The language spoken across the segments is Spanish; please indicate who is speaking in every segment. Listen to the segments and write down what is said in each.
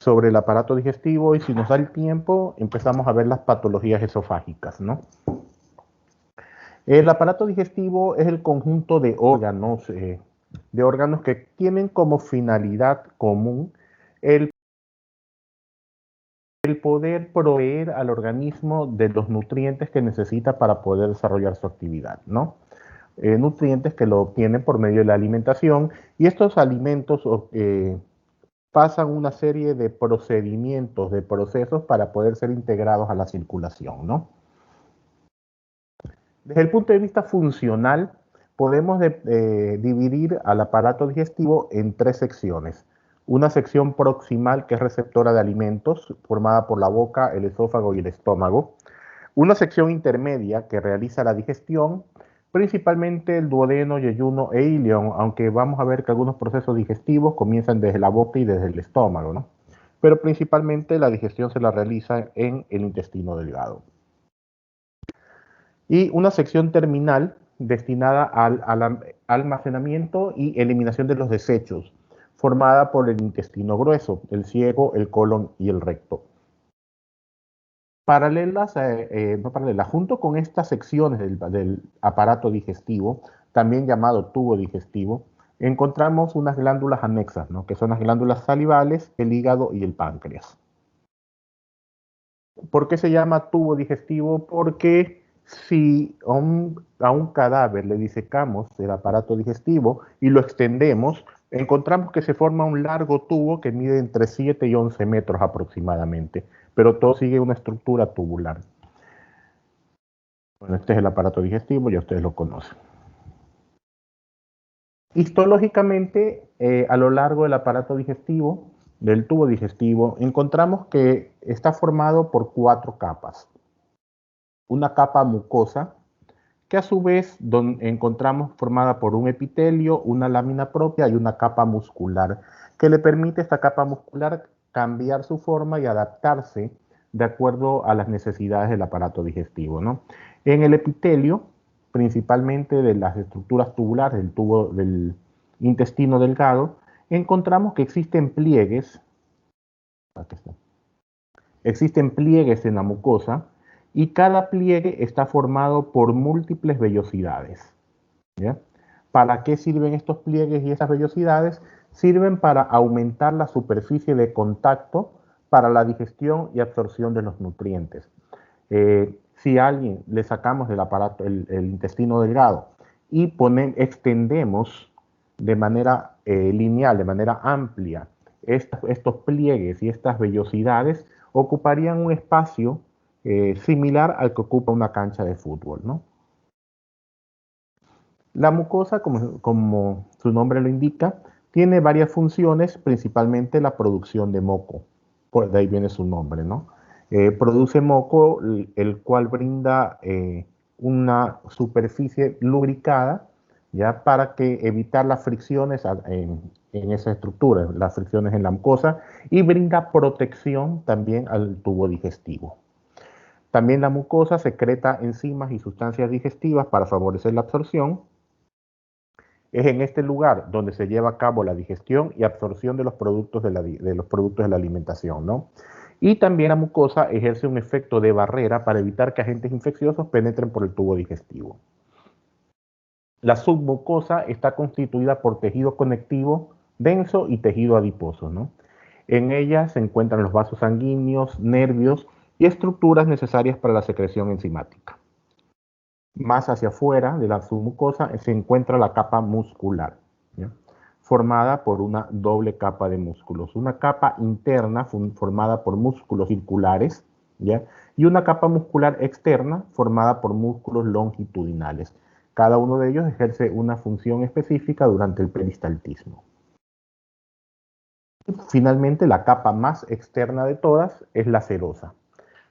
Speaker 1: sobre el aparato digestivo y si nos da el tiempo empezamos a ver las patologías esofágicas, ¿no? El aparato digestivo es el conjunto de órganos que tienen como finalidad común el poder proveer al organismo de los nutrientes que necesita para poder desarrollar su actividad, ¿no? Nutrientes que lo obtienen por medio de la alimentación y estos alimentos pasan una serie de procedimientos, de procesos para poder ser integrados a la circulación, ¿no? Desde el punto de vista funcional, podemos dividir al aparato digestivo en tres secciones. Una sección proximal, que es receptora de alimentos, formada por la boca, el esófago y el estómago. Una sección intermedia, que realiza la digestión, principalmente el duodeno, yeyuno e ilion, aunque vamos a ver que algunos procesos digestivos comienzan desde la boca y desde el estómago, ¿no? Pero principalmente la digestión se la realiza en el intestino delgado. Y una sección terminal destinada al almacenamiento y eliminación de los desechos, formada por el intestino grueso, el ciego, el colon y el recto. No paralelas, junto con estas secciones del aparato digestivo, también llamado tubo digestivo, encontramos unas glándulas anexas, ¿no? Que son las glándulas salivales, el hígado y el páncreas. ¿Por qué se llama tubo digestivo? Porque si a un cadáver le disecamos el aparato digestivo y lo extendemos, encontramos que se forma un largo tubo que mide entre 7 y 11 metros aproximadamente, pero todo sigue una estructura tubular. Bueno, este es el aparato digestivo, ya ustedes lo conocen. Histológicamente, a lo largo del aparato digestivo, del tubo digestivo, encontramos que está formado por 4 capas. Una capa mucosa, que a su vez encontramos formada por un epitelio, una lámina propia y una capa muscular, que le permite a esta capa muscular cambiar su forma y adaptarse de acuerdo a las necesidades del aparato digestivo, ¿no? En el epitelio, principalmente de las estructuras tubulares del tubo del intestino delgado, encontramos que existen pliegues en la mucosa y cada pliegue está formado por múltiples vellosidades, ¿ya? ¿Para qué sirven estos pliegues y estas vellosidades? Sirven para aumentar la superficie de contacto para la digestión y absorción de los nutrientes. Si a alguien le sacamos del aparato el intestino delgado y extendemos de manera lineal, de manera amplia, estos pliegues y estas vellosidades, ocuparían un espacio similar al que ocupa una cancha de fútbol, ¿no? La mucosa, como su nombre lo indica, tiene varias funciones, principalmente la producción de moco. Por de ahí viene su nombre, ¿no? Produce moco, el cual brinda una superficie lubricada, ¿ya? Para que evitar las fricciones en esa estructura, las fricciones en la mucosa, y brinda protección también al tubo digestivo. También la mucosa secreta enzimas y sustancias digestivas para favorecer la absorción. Es en este lugar donde se lleva a cabo la digestión y absorción de los productos de la alimentación, ¿no? Y también la mucosa ejerce un efecto de barrera para evitar que agentes infecciosos penetren por el tubo digestivo. La submucosa está constituida por tejido conectivo denso y tejido adiposo, ¿no? En ella se encuentran los vasos sanguíneos, nervios y estructuras necesarias para la secreción enzimática. Más hacia afuera de la submucosa se encuentra la capa muscular, ¿ya? Formada por una doble capa de músculos. Una capa interna formada por músculos circulares, ¿ya? Y una capa muscular externa formada por músculos longitudinales. Cada uno de ellos ejerce una función específica durante el peristaltismo. Y finalmente, la capa más externa de todas es la serosa,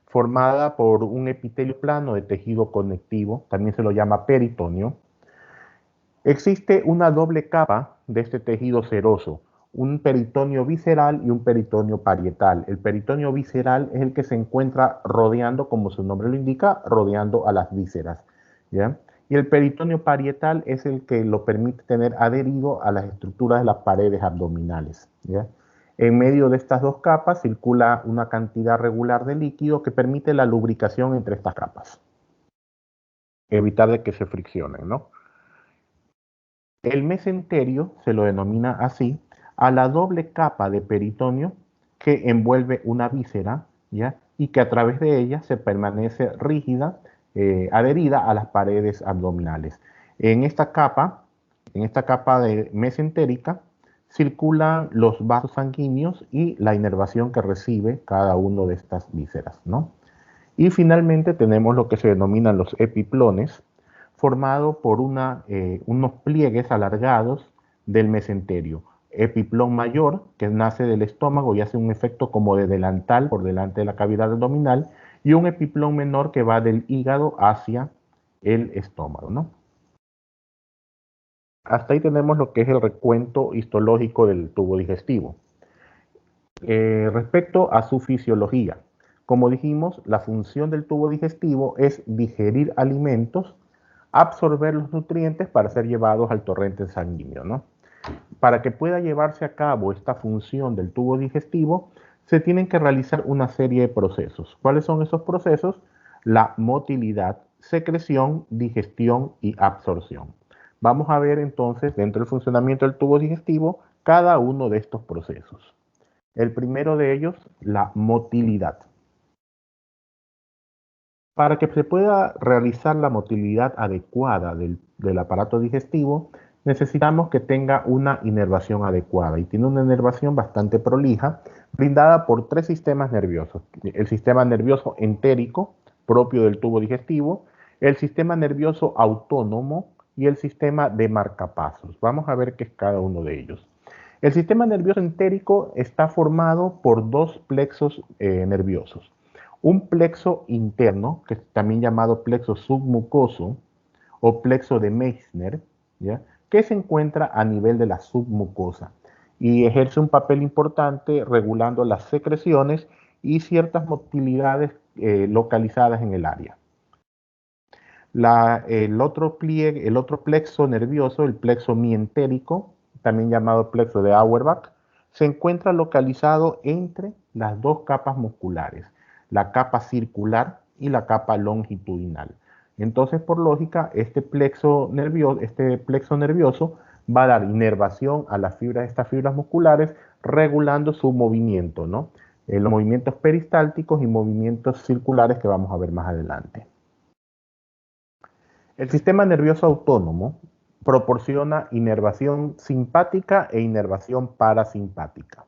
Speaker 1: formada por un epitelio plano de tejido conectivo, también se lo llama peritoneo. Existe una doble capa de este tejido seroso, un peritoneo visceral y un peritoneo parietal. El peritoneo visceral es el que se encuentra rodeando, como su nombre lo indica, rodeando a las vísceras, ¿ya? Y el peritoneo parietal es el que lo permite tener adherido a las estructuras de las paredes abdominales, ¿ya? En medio de estas dos capas circula una cantidad regular de líquido que permite la lubricación entre estas capas. Evitar de que se friccionen, ¿no? El mesenterio se lo denomina así a la doble capa de peritoneo que envuelve una víscera, ¿ya? Y que a través de ella se permanece rígida, adherida a las paredes abdominales. En esta capa de mesentérica, circulan los vasos sanguíneos y la inervación que recibe cada uno de estas vísceras, ¿no? Y finalmente tenemos lo que se denominan los epiplones, formado por unos pliegues alargados del mesenterio. Epiplón mayor, que nace del estómago y hace un efecto como de delantal por delante de la cavidad abdominal, y un epiplón menor que va del hígado hacia el estómago, ¿no? Hasta ahí tenemos lo que es el recuento histológico del tubo digestivo. Respecto a su fisiología, como dijimos, la función del tubo digestivo es digerir alimentos, absorber los nutrientes para ser llevados al torrente sanguíneo, ¿no? Para que pueda llevarse a cabo esta función del tubo digestivo, se tienen que realizar una serie de procesos. ¿Cuáles son esos procesos? La motilidad, secreción, digestión y absorción. Vamos a ver entonces, dentro del funcionamiento del tubo digestivo, cada uno de estos procesos. El primero de ellos, la motilidad. Para que se pueda realizar la motilidad adecuada del aparato digestivo, necesitamos que tenga una inervación adecuada y tiene una inervación bastante prolija, brindada por tres sistemas nerviosos. El sistema nervioso entérico, propio del tubo digestivo, el sistema nervioso autónomo y el sistema de marcapasos. Vamos a ver qué es cada uno de ellos. El sistema nervioso entérico está formado por dos plexos nerviosos. Un plexo interno, que es también llamado plexo submucoso o plexo de Meissner, ¿ya? Que se encuentra a nivel de la submucosa y ejerce un papel importante regulando las secreciones y ciertas motilidades localizadas en el área. El otro plexo nervioso, el plexo mientérico, también llamado plexo de Auerbach, se encuentra localizado entre las dos capas musculares, la capa circular y la capa longitudinal. Entonces, por lógica, este plexo nervioso va a dar inervación a estas fibras musculares, regulando su movimiento, ¿no? Los movimientos peristálticos y movimientos circulares que vamos a ver más adelante. El sistema nervioso autónomo proporciona inervación simpática e inervación parasimpática.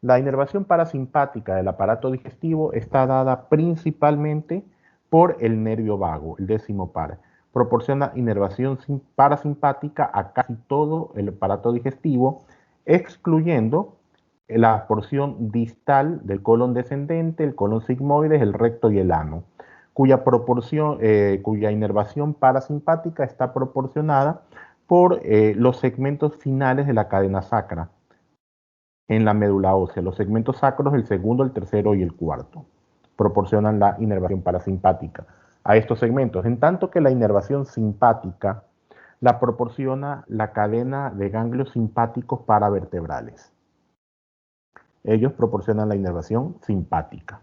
Speaker 1: La inervación parasimpática del aparato digestivo está dada principalmente por el nervio vago, el décimo par. Proporciona inervación parasimpática a casi todo el aparato digestivo, excluyendo la porción distal del colon descendente, el colon sigmoides, el recto y el ano, cuya inervación parasimpática está proporcionada por los segmentos finales de la cadena sacra en la médula ósea. Los segmentos sacros, el segundo, el tercero y el cuarto, proporcionan la inervación parasimpática a estos segmentos, en tanto que la inervación simpática la proporciona la cadena de ganglios simpáticos paravertebrales. Ellos proporcionan la inervación simpática.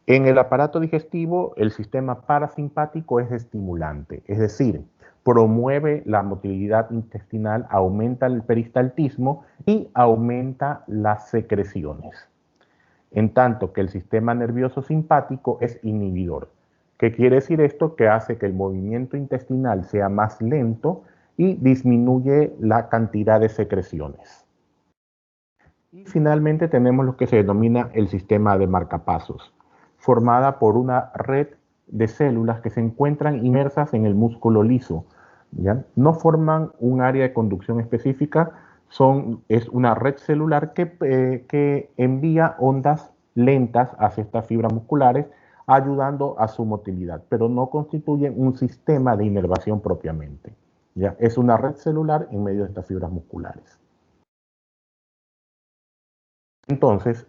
Speaker 1: En el aparato digestivo, el sistema parasimpático es estimulante, es decir, promueve la motilidad intestinal, aumenta el peristaltismo y aumenta las secreciones. En tanto que el sistema nervioso simpático es inhibidor. ¿Qué quiere decir esto? Que hace que el movimiento intestinal sea más lento y disminuye la cantidad de secreciones. Y finalmente tenemos lo que se denomina el sistema de marcapasos, formada por una red de células que se encuentran inmersas en el músculo liso, ¿ya? No forman un área de conducción específica, es una red celular que envía ondas lentas hacia estas fibras musculares, ayudando a su motilidad, pero no constituyen un sistema de inervación propiamente, ¿ya? Es una red celular en medio de estas fibras musculares. Entonces,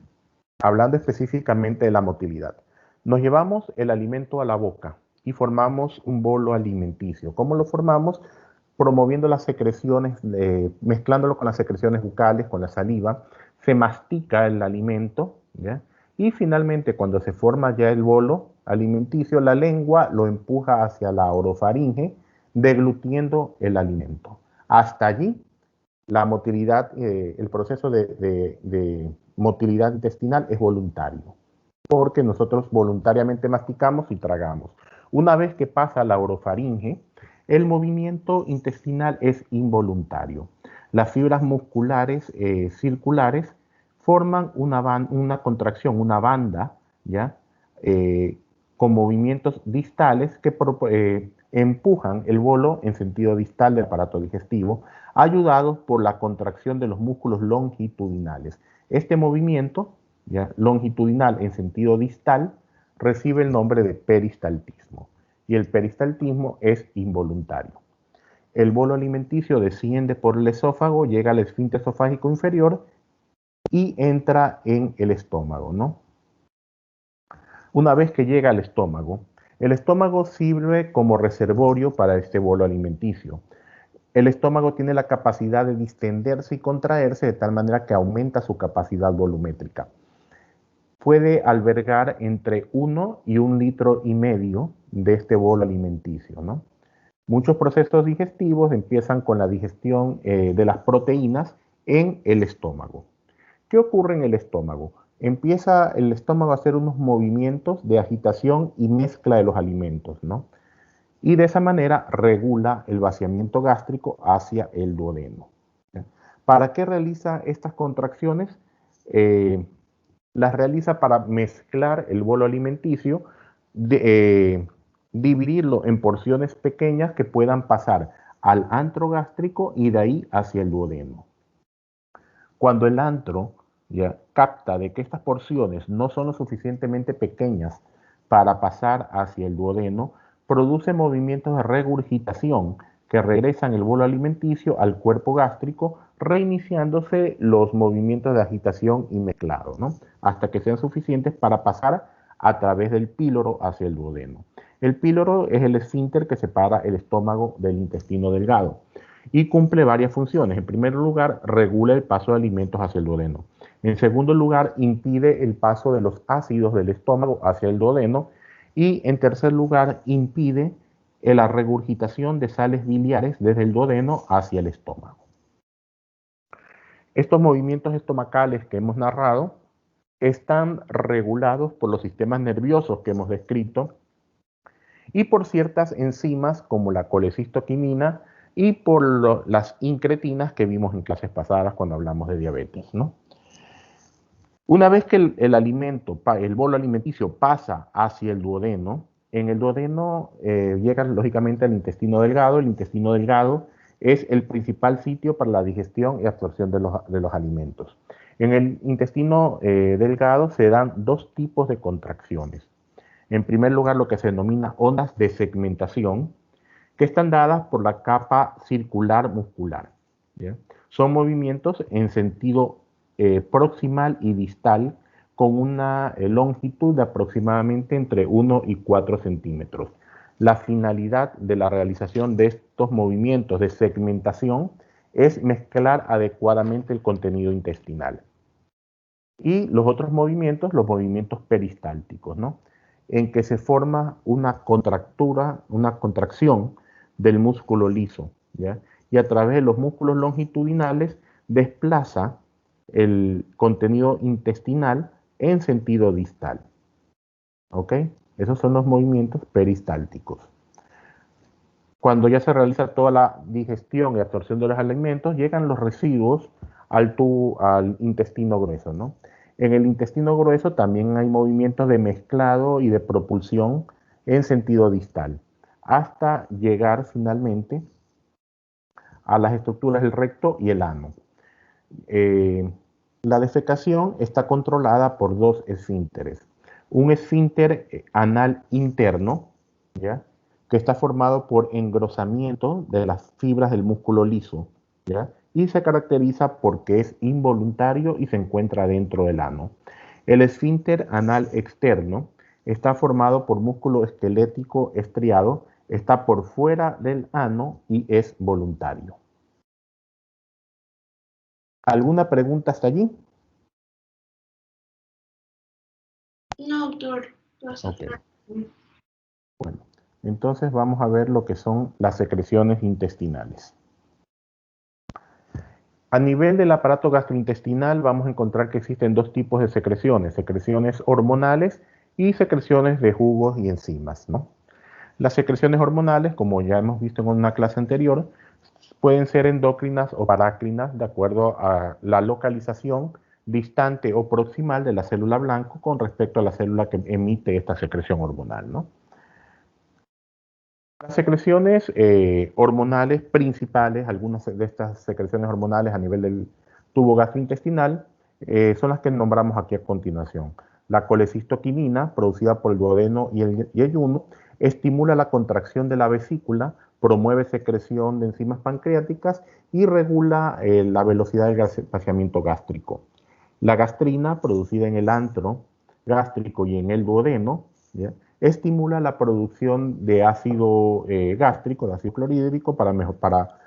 Speaker 1: hablando específicamente de la motilidad, nos llevamos el alimento a la boca y formamos un bolo alimenticio. ¿Cómo lo formamos? Promoviendo las secreciones, mezclándolo con las secreciones bucales, con la saliva, se mastica el alimento, ¿ya? Y finalmente, cuando se forma ya el bolo alimenticio, la lengua lo empuja hacia la orofaringe, deglutiendo el alimento. Hasta allí, la motilidad, el proceso de motilidad intestinal es voluntario, porque nosotros voluntariamente masticamos y tragamos. Una vez que pasa la orofaringe, el movimiento intestinal es involuntario. Las fibras musculares circulares forman una contracción, una banda, ¿ya? Con movimientos distales que empujan el bolo en sentido distal del aparato digestivo, ayudados por la contracción de los músculos longitudinales. Este movimiento, ¿ya?, longitudinal en sentido distal, recibe el nombre de peristaltismo, y el peristaltismo es involuntario. El bolo alimenticio desciende por el esófago, llega al esfínter esofágico inferior y entra en el estómago, ¿no? Una vez que llega al estómago, el estómago sirve como reservorio para este bolo alimenticio. El estómago tiene la capacidad de distenderse y contraerse de tal manera que aumenta su capacidad volumétrica. Puede albergar entre 1 y 1,5 litros de este bolo alimenticio, ¿no? Muchos procesos digestivos empiezan con la digestión de las proteínas en el estómago. ¿Qué ocurre en el estómago? Empieza el estómago a hacer unos movimientos de agitación y mezcla de los alimentos, ¿no? Y de esa manera regula el vaciamiento gástrico hacia el duodeno, ¿ya? ¿Para qué realiza estas contracciones? Las realiza para mezclar el bolo alimenticio, dividirlo en porciones pequeñas que puedan pasar al antro gástrico y de ahí hacia el duodeno. Cuando el antro ya capta de que estas porciones no son lo suficientemente pequeñas para pasar hacia el duodeno, produce movimientos de regurgitación que regresan el bolo alimenticio al cuerpo gástrico, reiniciándose los movimientos de agitación y mezclado, ¿no?, hasta que sean suficientes para pasar a través del píloro hacia el duodeno. El píloro es el esfínter que separa el estómago del intestino delgado y cumple varias funciones. En primer lugar, regula el paso de alimentos hacia el duodeno. En segundo lugar, impide el paso de los ácidos del estómago hacia el duodeno. Y en tercer lugar, impide la regurgitación de sales biliares desde el duodeno hacia el estómago. Estos movimientos estomacales que hemos narrado están regulados por los sistemas nerviosos que hemos descrito y por ciertas enzimas como la colecistoquinina y por las incretinas que vimos en clases pasadas cuando hablamos de diabetes, ¿no? Una vez que el bolo alimenticio pasa hacia el duodeno, en el duodeno llega lógicamente al intestino delgado. El intestino delgado es el principal sitio para la digestión y absorción de los alimentos. En el intestino delgado se dan dos tipos de contracciones. En primer lugar, lo que se denomina ondas de segmentación, que están dadas por la capa circular muscular, ¿ya? Son movimientos en sentido proximal y distal con una longitud de aproximadamente entre 1 y 4 centímetros. La finalidad de la realización de estos movimientos de segmentación es mezclar adecuadamente el contenido intestinal. Y los otros movimientos, los movimientos peristálticos, ¿no?, en que se forma una contracción del músculo liso, ¿ya? Y a través de los músculos longitudinales desplaza el contenido intestinal en sentido distal, ¿ok? Esos son los movimientos peristálticos. Cuando ya se realiza toda la digestión y absorción de los alimentos, llegan los residuos al intestino grueso, ¿no? En el intestino grueso también hay movimientos de mezclado y de propulsión en sentido distal, hasta llegar finalmente a las estructuras del recto y el ano. La defecación está controlada por dos esfínteres. Un esfínter anal interno, ¿ya?, que está formado por engrosamiento de las fibras del músculo liso, ¿ya?, y se caracteriza porque es involuntario y se encuentra dentro del ano. El esfínter anal externo está formado por músculo esquelético estriado, está por fuera del ano y es voluntario. ¿Alguna pregunta hasta allí?
Speaker 2: doctor.
Speaker 1: Okay. Bueno, entonces vamos a ver lo que son las secreciones intestinales. A nivel del aparato gastrointestinal vamos a encontrar que existen dos tipos de secreciones hormonales y secreciones de jugos y enzimas, ¿no? Las secreciones hormonales, como ya hemos visto en una clase anterior, pueden ser endócrinas o parácrinas de acuerdo a la localización distante o proximal de la célula blanco con respecto a la célula que emite esta secreción hormonal, ¿no? Las secreciones hormonales principales, algunas de estas secreciones hormonales a nivel del tubo gastrointestinal, son las que nombramos aquí a continuación. La colecistoquinina, producida por el duodeno y el yeyuno, estimula la contracción de la vesícula, promueve secreción de enzimas pancreáticas y regula la velocidad del vaciamiento gástrico. La gastrina, producida en el antro gástrico y en el duodeno, ¿ya?, estimula la producción de ácido gástrico, de ácido clorhídrico, para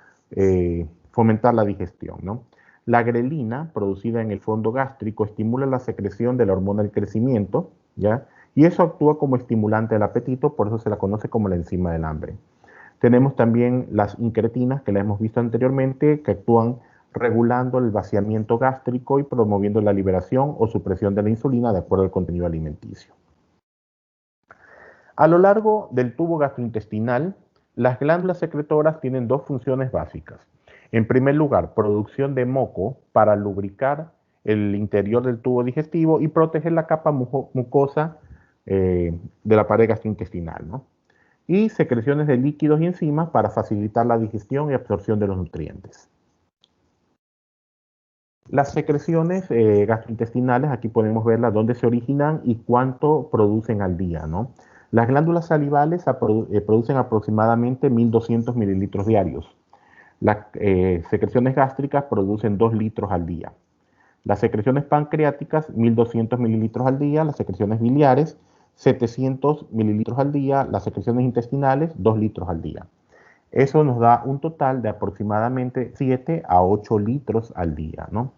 Speaker 1: fomentar la digestión, ¿no? La grelina, producida en el fondo gástrico, estimula la secreción de la hormona del crecimiento, ¿ya? Y eso actúa como estimulante del apetito, por eso se la conoce como la enzima del hambre. Tenemos también las incretinas, que las hemos visto anteriormente, que actúan regulando el vaciamiento gástrico y promoviendo la liberación o supresión de la insulina de acuerdo al contenido alimenticio. A lo largo del tubo gastrointestinal, las glándulas secretoras tienen dos funciones básicas. En primer lugar, producción de moco para lubricar el interior del tubo digestivo y proteger la capa mucosa de la pared gastrointestinal, ¿no? Y secreciones de líquidos y enzimas para facilitar la digestión y absorción de los nutrientes. Las secreciones gastrointestinales, aquí podemos verlas dónde se originan y cuánto producen al día, ¿no? Las glándulas salivales producen aproximadamente 1.200 mililitros diarios. Las secreciones gástricas producen 2 litros al día. Las secreciones pancreáticas, 1.200 mililitros al día. Las secreciones biliares, 700 mililitros al día. Las secreciones intestinales, 2 litros al día. Eso nos da un total de aproximadamente 7 a 8 litros al día, ¿no?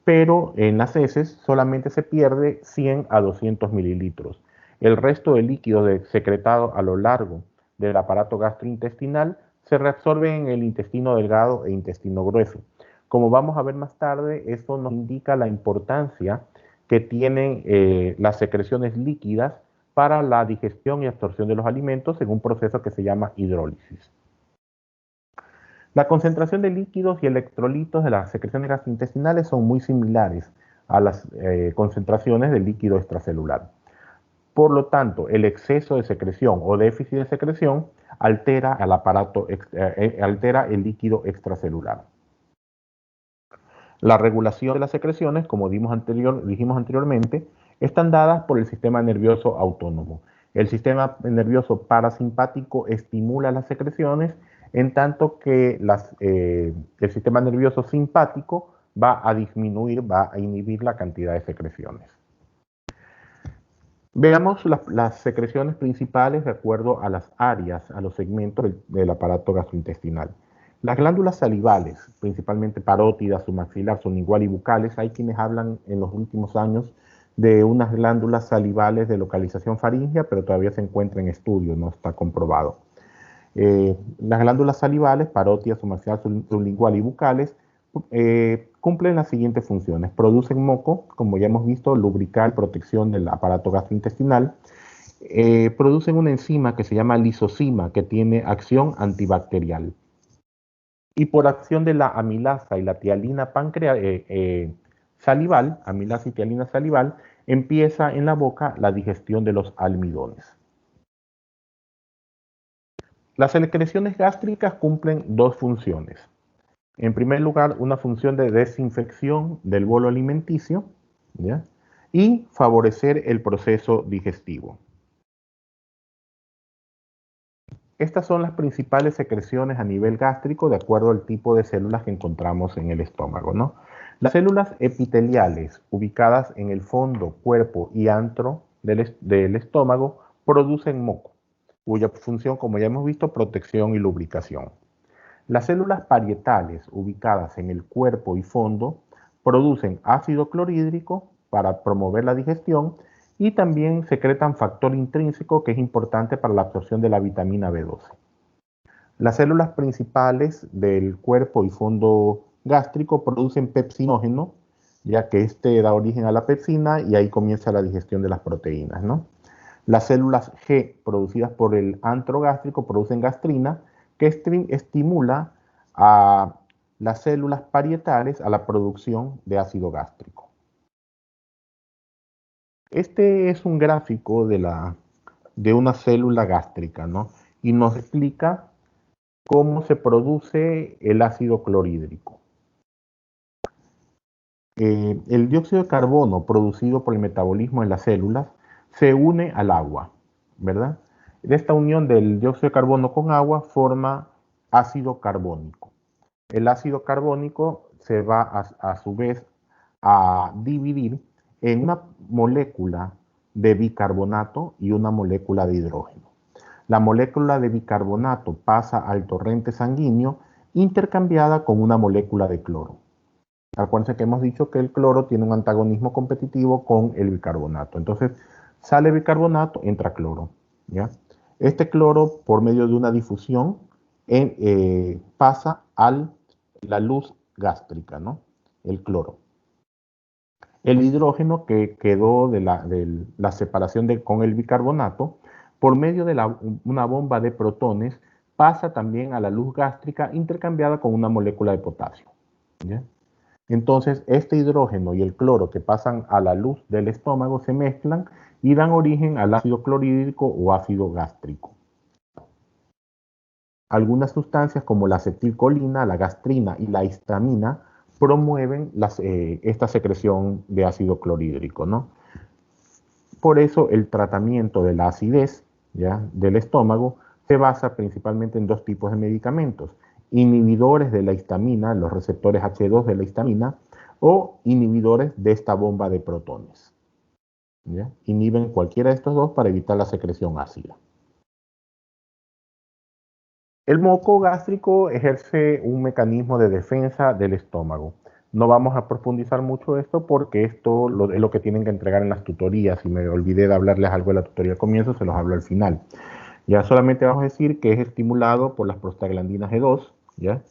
Speaker 1: Pero en las heces solamente se pierde 100 a 200 mililitros. El resto de líquido secretado a lo largo del aparato gastrointestinal se reabsorbe en el intestino delgado e intestino grueso. Como vamos a ver más tarde, esto nos indica la importancia que tienen las secreciones líquidas para la digestión y absorción de los alimentos en un proceso que se llama hidrólisis. La concentración de líquidos y electrolitos de las secreciones gastrointestinales son muy similares a las concentraciones de líquido extracelular. Por lo tanto, el exceso de secreción o déficit de secreción altera al aparato, altera el líquido extracelular. La regulación de las secreciones, como dijimos anteriormente, están dadas por el sistema nervioso autónomo. El sistema nervioso parasimpático estimula las secreciones, en tanto que el sistema nervioso simpático va a disminuir, va a inhibir la cantidad de secreciones. Veamos las secreciones principales de acuerdo a las áreas, a los segmentos del aparato gastrointestinal. Las glándulas salivales, principalmente parótidas, submaxilar, sublingual y bucales, hay quienes hablan en los últimos años de unas glándulas salivales de localización faríngea, pero todavía se encuentra en estudio, no está comprobado. Las glándulas salivales, parótidas, submaxilar, sublingual y bucales, cumplen las siguientes funciones. Producen moco, como ya hemos visto, lubricar, protección del aparato gastrointestinal. Producen una enzima que se llama lisozima, que tiene acción antibacterial. Y por acción de la amilasa y la tialina salival, amilasa y tialina salival, empieza en la boca la digestión de los almidones. Las secreciones gástricas cumplen dos funciones. En primer lugar, una función de desinfección del bolo alimenticio, ¿ya?, y favorecer el proceso digestivo. Estas son las principales secreciones a nivel gástrico de acuerdo al tipo de células que encontramos en el estómago, ¿no? Las células epiteliales ubicadas en el fondo, cuerpo y antro del estómago producen moco, cuya función, como ya hemos visto, protección y lubricación. Las células parietales ubicadas en el cuerpo y fondo producen ácido clorhídrico para promover la digestión y también secretan factor intrínseco que es importante para la absorción de la vitamina B12. Las células principales del cuerpo y fondo gástrico producen pepsinógeno, ya que este da origen a la pepsina y ahí comienza la digestión de las proteínas, ¿no? Las células G producidas por el antro gástrico producen gastrina, que estimula a las células parietales a la producción de ácido gástrico. Este es un gráfico de una célula gástrica, ¿no? Y nos explica cómo se produce el ácido clorhídrico. El dióxido de carbono producido por el metabolismo en las células se une al agua, ¿verdad? De esta unión del dióxido de carbono con agua forma ácido carbónico. El ácido carbónico se va a su vez a dividir en una molécula de bicarbonato y una molécula de hidrógeno. La molécula de bicarbonato pasa al torrente sanguíneo intercambiada con una molécula de cloro. Acuérdense que hemos dicho que el cloro tiene un antagonismo competitivo con el bicarbonato. Entonces, sale bicarbonato, entra cloro, ¿ya? Este cloro, por medio de una difusión, pasa a la luz gástrica, ¿no? El cloro. El hidrógeno que quedó de la separación con el bicarbonato, por medio de una bomba de protones, pasa también a la luz gástrica intercambiada con una molécula de potasio, ¿ya? Entonces, este hidrógeno y el cloro que pasan a la luz del estómago se mezclan y dan origen al ácido clorhídrico o ácido gástrico. Algunas sustancias como la acetilcolina, la gastrina y la histamina promueven esta secreción de ácido clorhídrico, ¿no? Por eso el tratamiento de la acidez, ¿ya?, del estómago se basa principalmente en dos tipos de medicamentos: inhibidores de la histamina, los receptores H2 de la histamina, o inhibidores de esta bomba de protones, ¿ya? Inhiben cualquiera de estos dos para evitar la secreción ácida. El moco gástrico ejerce un mecanismo de defensa del estómago. No vamos a profundizar mucho esto porque esto es lo que tienen que entregar en las tutorías. Y me olvidé de hablarles algo de la tutoría al comienzo, se los hablo al final. Ya solamente vamos a decir que es estimulado por las prostaglandinas G2, ¿ya?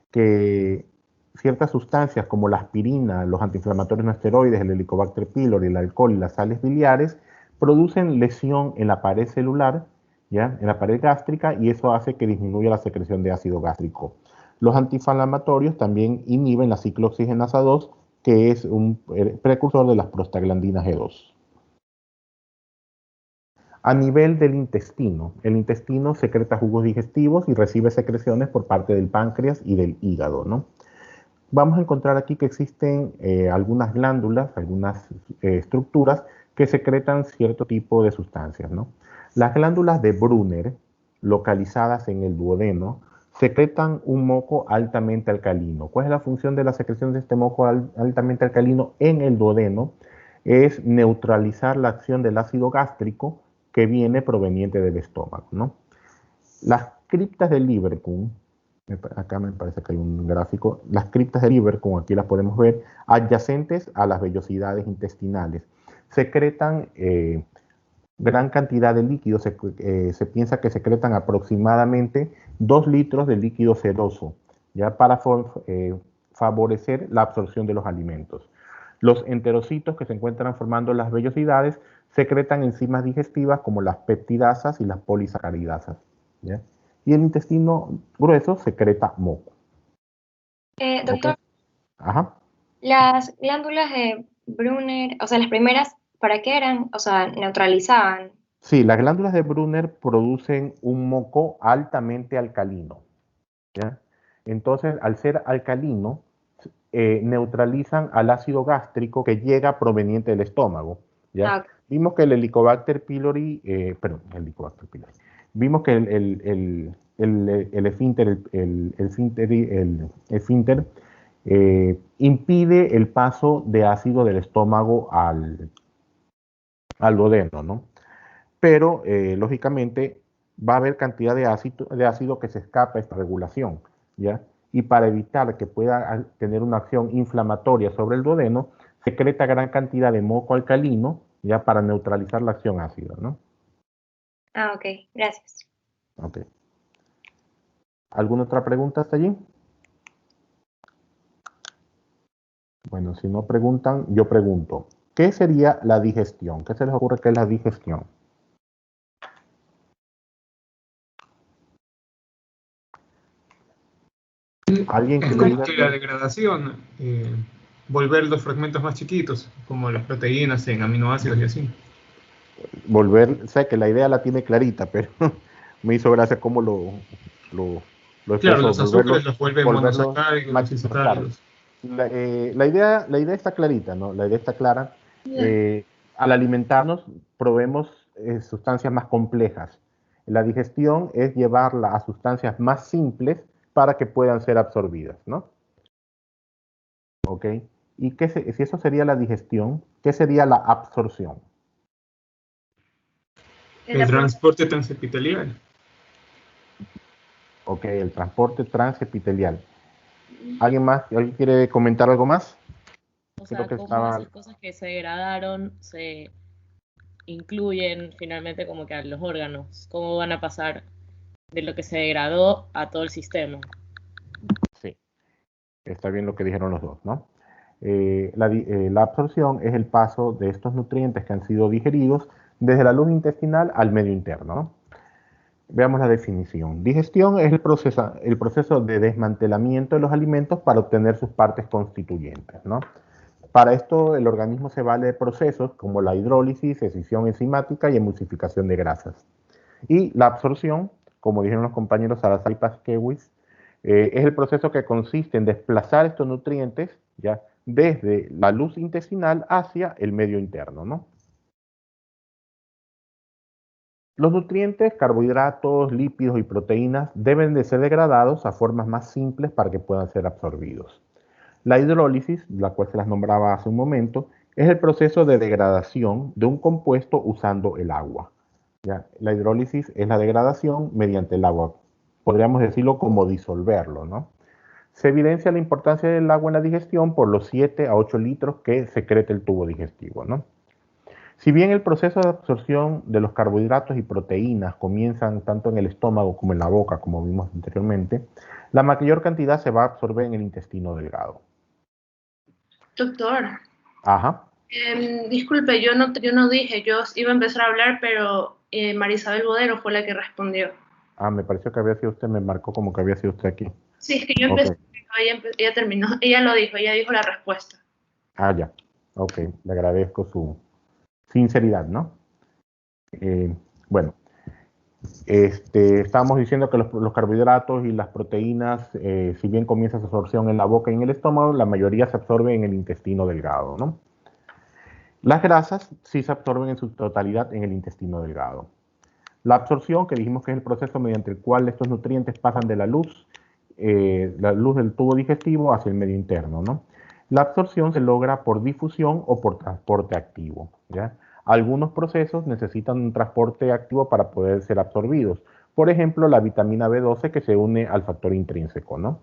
Speaker 1: Que ciertas sustancias como la aspirina, los antiinflamatorios no esteroides, el Helicobacter pylori, el alcohol y las sales biliares producen lesión en la pared celular, ¿ya?, en la pared gástrica, y eso hace que disminuya la secreción de ácido gástrico. Los antiinflamatorios también inhiben la ciclooxigenasa 2, que es un precursor de las prostaglandinas G2. A nivel del intestino, el intestino secreta jugos digestivos y recibe secreciones por parte del páncreas y del hígado, ¿no? Vamos a encontrar aquí que existen algunas glándulas, algunas estructuras que secretan cierto tipo de sustancias, ¿no? Las glándulas de Brunner, localizadas en el duodeno, secretan un moco altamente alcalino. ¿Cuál es la función de la secreción de este moco altamente alcalino en el duodeno? Es neutralizar la acción del ácido gástrico que viene proveniente del estómago, ¿no? Las criptas de Lieberkühn, acá me parece que hay un gráfico, las criptas de Lieberkühn, aquí las podemos ver, adyacentes a las vellosidades intestinales, secretan gran cantidad de líquido. Se piensa que secretan aproximadamente 2 litros de líquido seroso, ya para favorecer la absorción de los alimentos. Los enterocitos que se encuentran formando las vellosidades secretan enzimas digestivas como las peptidasas y las polisacaridasas, ¿ya? Y el intestino grueso secreta moco.
Speaker 2: Doctor,
Speaker 1: ¿Ok? Ajá.
Speaker 2: las glándulas de Brunner, o sea, las primeras, ¿para qué eran? O sea, neutralizaban.
Speaker 1: Sí, las glándulas de Brunner producen un moco altamente alcalino, ¿ya? Entonces, al ser alcalino, neutralizan al ácido gástrico que llega proveniente del estómago, ¿ya?
Speaker 2: Ah,
Speaker 1: Vimos que el Helicobacter pylori, vimos que el esfínter, esfínter impide el paso de ácido del estómago al duodeno, ¿no? Pero, lógicamente, va a haber cantidad de ácido que se escapa a esta regulación, ¿ya? Y para evitar que pueda tener una acción inflamatoria sobre el duodeno, secreta gran cantidad de moco alcalino, ya para neutralizar la acción ácida, ¿no?
Speaker 2: Ah, ok, gracias.
Speaker 1: Ok. ¿Alguna otra pregunta hasta allí? Bueno, si no preguntan, yo pregunto. ¿Qué sería la digestión? ¿Qué se les ocurre que es la digestión? ¿Alguien que
Speaker 3: Es
Speaker 1: me
Speaker 3: como
Speaker 1: diga
Speaker 3: que la
Speaker 1: qué?
Speaker 3: degradación, volver los fragmentos más chiquitos, como las proteínas en aminoácidos y así.
Speaker 1: Volver, sé que la idea la tiene clarita, pero me hizo gracia cómo lo, lo
Speaker 3: Claro,
Speaker 1: expresó,
Speaker 3: los azúcares los vuelven
Speaker 1: volverlos
Speaker 3: monosacáridos y
Speaker 1: claro.
Speaker 3: sacáridos.
Speaker 1: La idea está clarita, ¿no? La idea está clara. Eh, Al alimentarnos, probemos sustancias más complejas. La digestión es llevarla a sustancias más simples para que puedan ser absorbidas, ¿no? ¿Ok? ¿Y si eso sería la digestión, qué sería la absorción?
Speaker 3: El transporte transepitelial.
Speaker 1: Ok, el transporte transepitelial. ¿Alguien más? ¿Alguien quiere comentar algo más?
Speaker 4: O
Speaker 1: Creo
Speaker 4: sea,
Speaker 1: que
Speaker 4: cómo
Speaker 1: estaba...
Speaker 4: esas cosas que se degradaron se incluyen finalmente como que a los órganos, cómo van a pasar de lo que se degradó a todo el sistema.
Speaker 1: Sí, está bien lo que dijeron los dos, ¿no? La absorción es el paso de estos nutrientes que han sido digeridos desde la luz intestinal al medio interno, ¿no? Veamos la definición. Digestión es el proceso de desmantelamiento de los alimentos para obtener sus partes constituyentes, ¿no? Para esto, el organismo se vale de procesos como la hidrólisis, escisión enzimática y emulsificación de grasas. Y la absorción, como dijeron los compañeros Salazar y Pasquewis, es el proceso que consiste en desplazar estos nutrientes ya desde la luz intestinal hacia el medio interno, ¿no? Los nutrientes, carbohidratos, lípidos y proteínas deben de ser degradados a formas más simples para que puedan ser absorbidos. La hidrólisis, la cual se las nombraba hace un momento, es el proceso de degradación de un compuesto usando el agua. ¿Ya? La hidrólisis es la degradación mediante el agua. Podríamos decirlo como disolverlo, ¿no? Se evidencia la importancia del agua en la digestión por los 7 a 8 litros que secreta el tubo digestivo, ¿no? Si bien el proceso de absorción de los carbohidratos y proteínas comienzan tanto en el estómago como en la boca, como vimos anteriormente, la mayor cantidad se va a absorber en el intestino delgado.
Speaker 5: Doctor,
Speaker 1: Ajá.
Speaker 5: disculpe, yo no dije, yo iba a empezar a hablar, pero Marisabel Bodero fue la que respondió.
Speaker 1: Ah, me pareció que había sido usted, me marcó como que había sido usted aquí.
Speaker 5: Sí, es que yo
Speaker 1: Ok.
Speaker 5: empecé, ella terminó, ella lo dijo, ella dijo la respuesta.
Speaker 1: Ah, ya. Ok, le agradezco su sinceridad, ¿no? Bueno, estábamos diciendo que los carbohidratos y las proteínas, si bien comienza su absorción en la boca y en el estómago, la mayoría se absorbe en el intestino delgado, ¿no? Las grasas sí se absorben en su totalidad en el intestino delgado. La absorción, que dijimos que es el proceso mediante el cual estos nutrientes pasan de la luz del tubo digestivo hacia el medio interno, ¿no? La absorción se logra por difusión o por transporte activo, ¿ya? Algunos procesos necesitan un transporte activo para poder ser absorbidos. Por ejemplo, la vitamina B12 que se une al factor intrínseco, ¿no?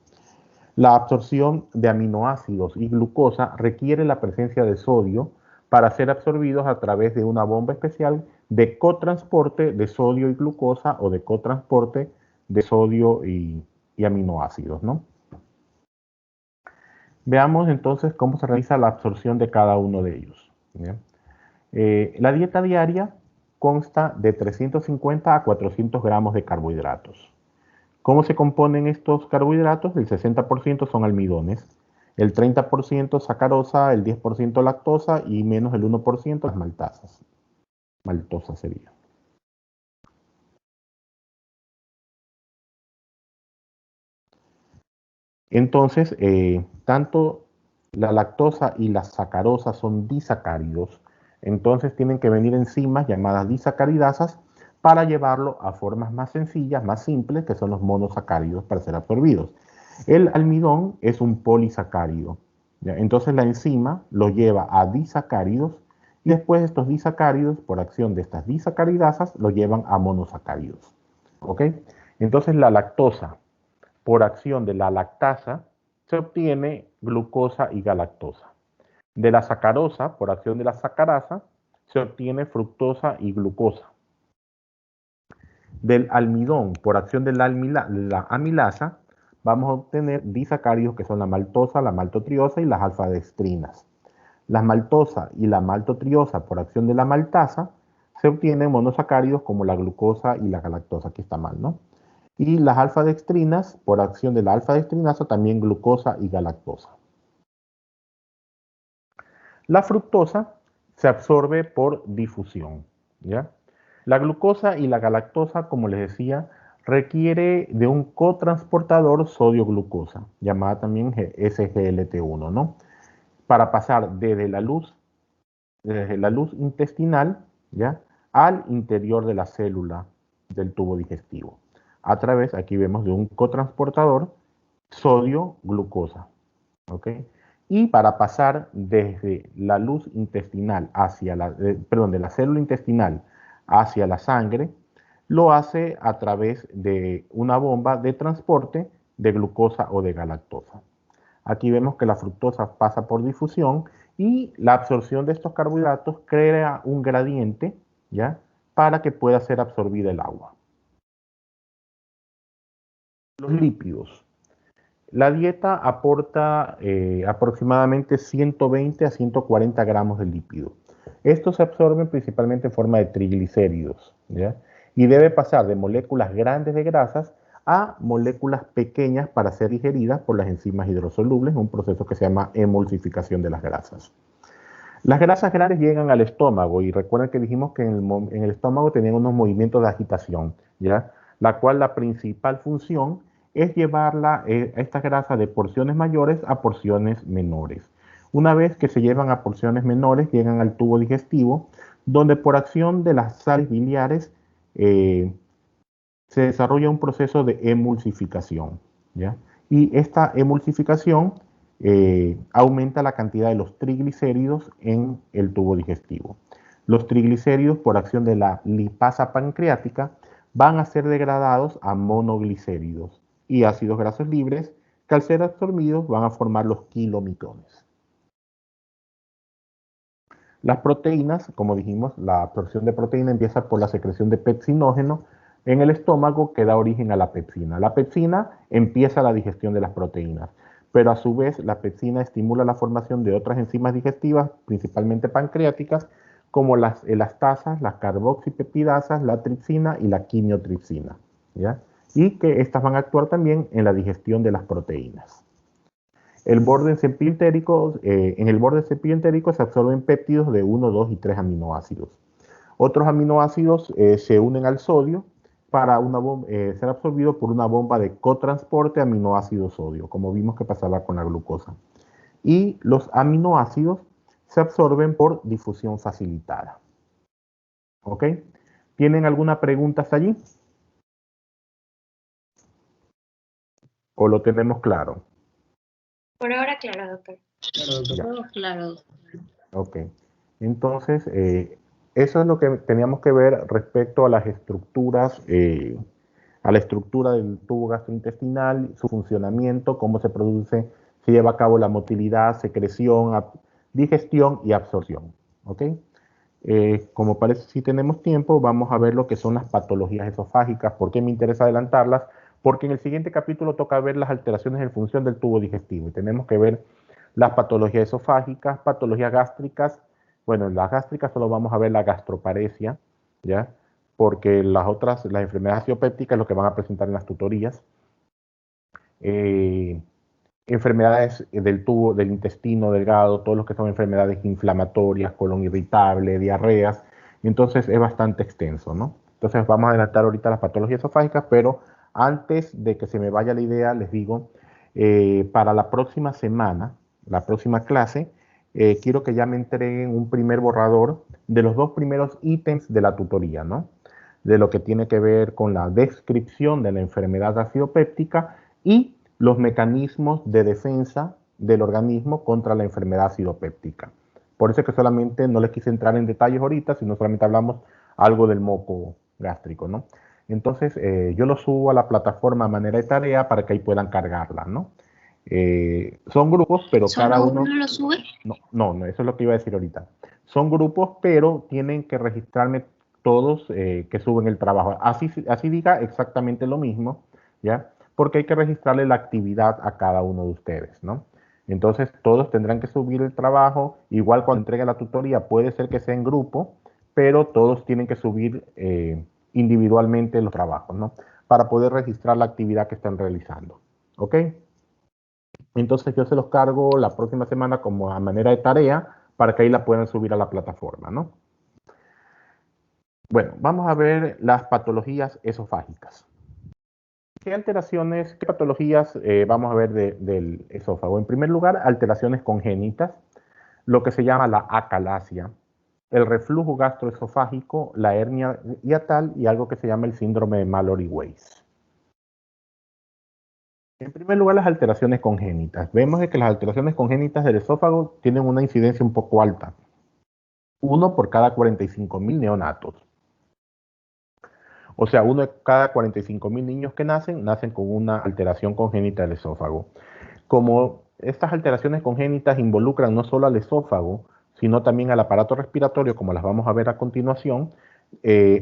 Speaker 1: La absorción de aminoácidos y glucosa requiere la presencia de sodio para ser absorbidos a través de una bomba especial de cotransporte de sodio y glucosa o de cotransporte de sodio y aminoácidos, ¿no? Veamos entonces cómo se realiza la absorción de cada uno de ellos. La dieta diaria consta de 350 a 400 gramos de carbohidratos. ¿Cómo se componen estos carbohidratos? El 60% son almidones, el 30% sacarosa, el 10% lactosa y menos el 1% las maltasas. Maltosa sería. Entonces, tanto la lactosa y la sacarosa son disacáridos, entonces tienen que venir enzimas llamadas disacaridasas para llevarlo a formas más sencillas, más simples, que son los monosacáridos para ser absorbidos. El almidón es un polisacárido, ¿ya? Entonces la enzima lo lleva a disacáridos y después estos disacáridos, por acción de estas disacaridasas, lo llevan a monosacáridos. ¿Ok? Entonces la lactosa, por acción de la lactasa, se obtiene glucosa y galactosa. De la sacarosa, por acción de la sacarasa, se obtiene fructosa y glucosa. Del almidón, por acción de la amilasa, vamos a obtener disacáridos que son la maltosa, la maltotriosa y las alfa-dextrinas. La maltosa y la maltotriosa, por acción de la maltasa, se obtienen monosacáridos como la glucosa y la galactosa. Aquí está mal, ¿no? Y las alfa-dextrinas, por acción de la alfa-dextrinasa, también glucosa y galactosa. La fructosa se absorbe por difusión, ¿ya? La glucosa y la galactosa, como les decía, requiere de un cotransportador sodio-glucosa, llamada también SGLT1, ¿no? Para pasar desde la luz intestinal, ¿ya?, al interior de la célula del tubo digestivo. A través, aquí vemos, de un cotransportador sodio-glucosa, ¿ok? Y para pasar desde la luz intestinal hacia de la célula intestinal hacia la sangre, lo hace a través de una bomba de transporte de glucosa o de galactosa. Aquí vemos que la fructosa pasa por difusión y la absorción de estos carbohidratos crea un gradiente, ¿ya?, para que pueda ser absorbida el agua. Los lípidos. La dieta aporta aproximadamente 120 a 140 gramos de lípido. Estos se absorben principalmente en forma de triglicéridos, ¿ya?, y debe pasar de moléculas grandes de grasas a moléculas pequeñas para ser digeridas por las enzimas hidrosolubles, un proceso que se llama emulsificación de las grasas. Las grasas grandes llegan al estómago y recuerden que dijimos que en el estómago tenían unos movimientos de agitación, ¿ya?, la cual la principal función es llevarla, estas grasas, de porciones mayores a porciones menores. Una vez que se llevan a porciones menores, llegan al tubo digestivo, donde por acción de las sales biliares se desarrolla un proceso de emulsificación, ¿ya? Y esta emulsificación aumenta la cantidad de los triglicéridos en el tubo digestivo. Los triglicéridos, por acción de la lipasa pancreática, van a ser degradados a monoglicéridos y ácidos grasos libres que, al ser absorbidos, van a formar los kilomitones. Las proteínas, como dijimos, la absorción de proteína empieza por la secreción de pepsinógeno en el estómago, que da origen a la pepsina. La pepsina empieza la digestión de las proteínas, pero a su vez la pepsina estimula la formación de otras enzimas digestivas, principalmente pancreáticas, como las elastasas, las carboxipeptidasas, la tripsina y la quimiotripsina, ¿ya?, y que estas van a actuar también en la digestión de las proteínas. En el borde cepillo entérico se absorben péptidos de 1, 2 y 3 aminoácidos. Otros aminoácidos se unen al sodio para ser absorbidos por una bomba de cotransporte aminoácido-sodio, como vimos que pasaba con la glucosa. Y los aminoácidos se absorben por difusión facilitada. ¿Ok? ¿Tienen alguna pregunta hasta allí? ¿O lo tenemos claro?
Speaker 2: Por ahora, claro, doctor.
Speaker 1: Ya.
Speaker 5: Todo claro.
Speaker 1: Ok. Entonces, eso es lo que teníamos que ver respecto a las estructuras, a la estructura del tubo gastrointestinal, su funcionamiento, cómo se produce, se lleva a cabo la motilidad, secreción, digestión y absorción. ¿Ok? Como parece, si tenemos tiempo, vamos a ver lo que son las patologías esofágicas. ¿Por qué me interesa adelantarlas? Porque en el siguiente capítulo toca ver las alteraciones en función del tubo digestivo y tenemos que ver las patologías esofágicas, patologías gástricas. Bueno, en las gástricas solo vamos a ver la gastroparesia, ¿ya? Porque las enfermedades aciopépticas es lo que van a presentar en las tutorías. Enfermedades del tubo, del intestino delgado, todos los que son enfermedades inflamatorias, colon irritable, diarreas. Entonces es bastante extenso, ¿no? Entonces vamos a adelantar ahorita las patologías esofágicas, pero antes de que se me vaya la idea, les digo, para la próxima semana, la próxima clase, quiero que ya me entreguen un primer borrador de los 2 primeros ítems de la tutoría, ¿no? De lo que tiene que ver con la descripción de la enfermedad acidopéptica y los mecanismos de defensa del organismo contra la enfermedad acidopéptica. Por eso es que solamente no les quise entrar en detalles ahorita, sino solamente hablamos algo del moco gástrico, ¿no? Entonces, yo lo subo a la plataforma a manera de tarea para que ahí puedan cargarla, ¿no? Son grupos, pero cada
Speaker 5: ¿Solo
Speaker 1: uno...
Speaker 5: uno lo sube?
Speaker 1: No, eso es lo que iba a decir ahorita. Son grupos, pero tienen que registrarme todos que suben el trabajo. Así diga exactamente lo mismo, ¿ya? Porque hay que registrarle la actividad a cada uno de ustedes, ¿no? Entonces, todos tendrán que subir el trabajo. Igual cuando entregue la tutoría, puede ser que sea en grupo, pero todos tienen que subir individualmente los trabajos, ¿no? Para poder registrar la actividad que están realizando, ¿ok? Entonces yo se los cargo la próxima semana como a manera de tarea para que ahí la puedan subir a la plataforma, ¿no? Bueno, vamos a ver las patologías esofágicas. ¿Qué alteraciones, qué patologías vamos a ver del esófago? En primer lugar, alteraciones congénitas, lo que se llama la acalasia, el reflujo gastroesofágico, la hernia hiatal y algo que se llama el síndrome de Mallory-Weiss. En primer lugar, las alteraciones congénitas. Vemos que las alteraciones congénitas del esófago tienen una incidencia un poco alta. 1 por cada 45.000 neonatos. O sea, 1 de cada 45.000 niños que nacen con una alteración congénita del esófago. Como estas alteraciones congénitas involucran no solo al esófago, sino también al aparato respiratorio, como las vamos a ver a continuación,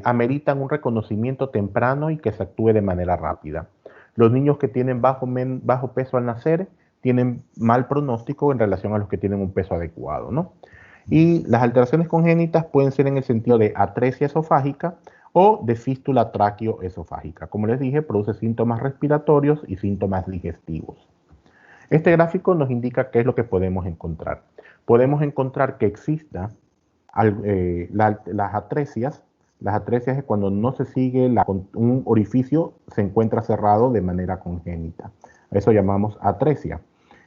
Speaker 1: ameritan un reconocimiento temprano y que se actúe de manera rápida. Los niños que tienen bajo peso al nacer tienen mal pronóstico en relación a los que tienen un peso adecuado, ¿no? Y las alteraciones congénitas pueden ser en el sentido de atresia esofágica o de fístula tráqueo-esofágica. Como les dije, produce síntomas respiratorios y síntomas digestivos. Este gráfico nos indica qué es lo que podemos encontrar. Podemos encontrar que exista las atresias. Las atresias es cuando no se sigue, un orificio se encuentra cerrado de manera congénita. Eso llamamos atresia.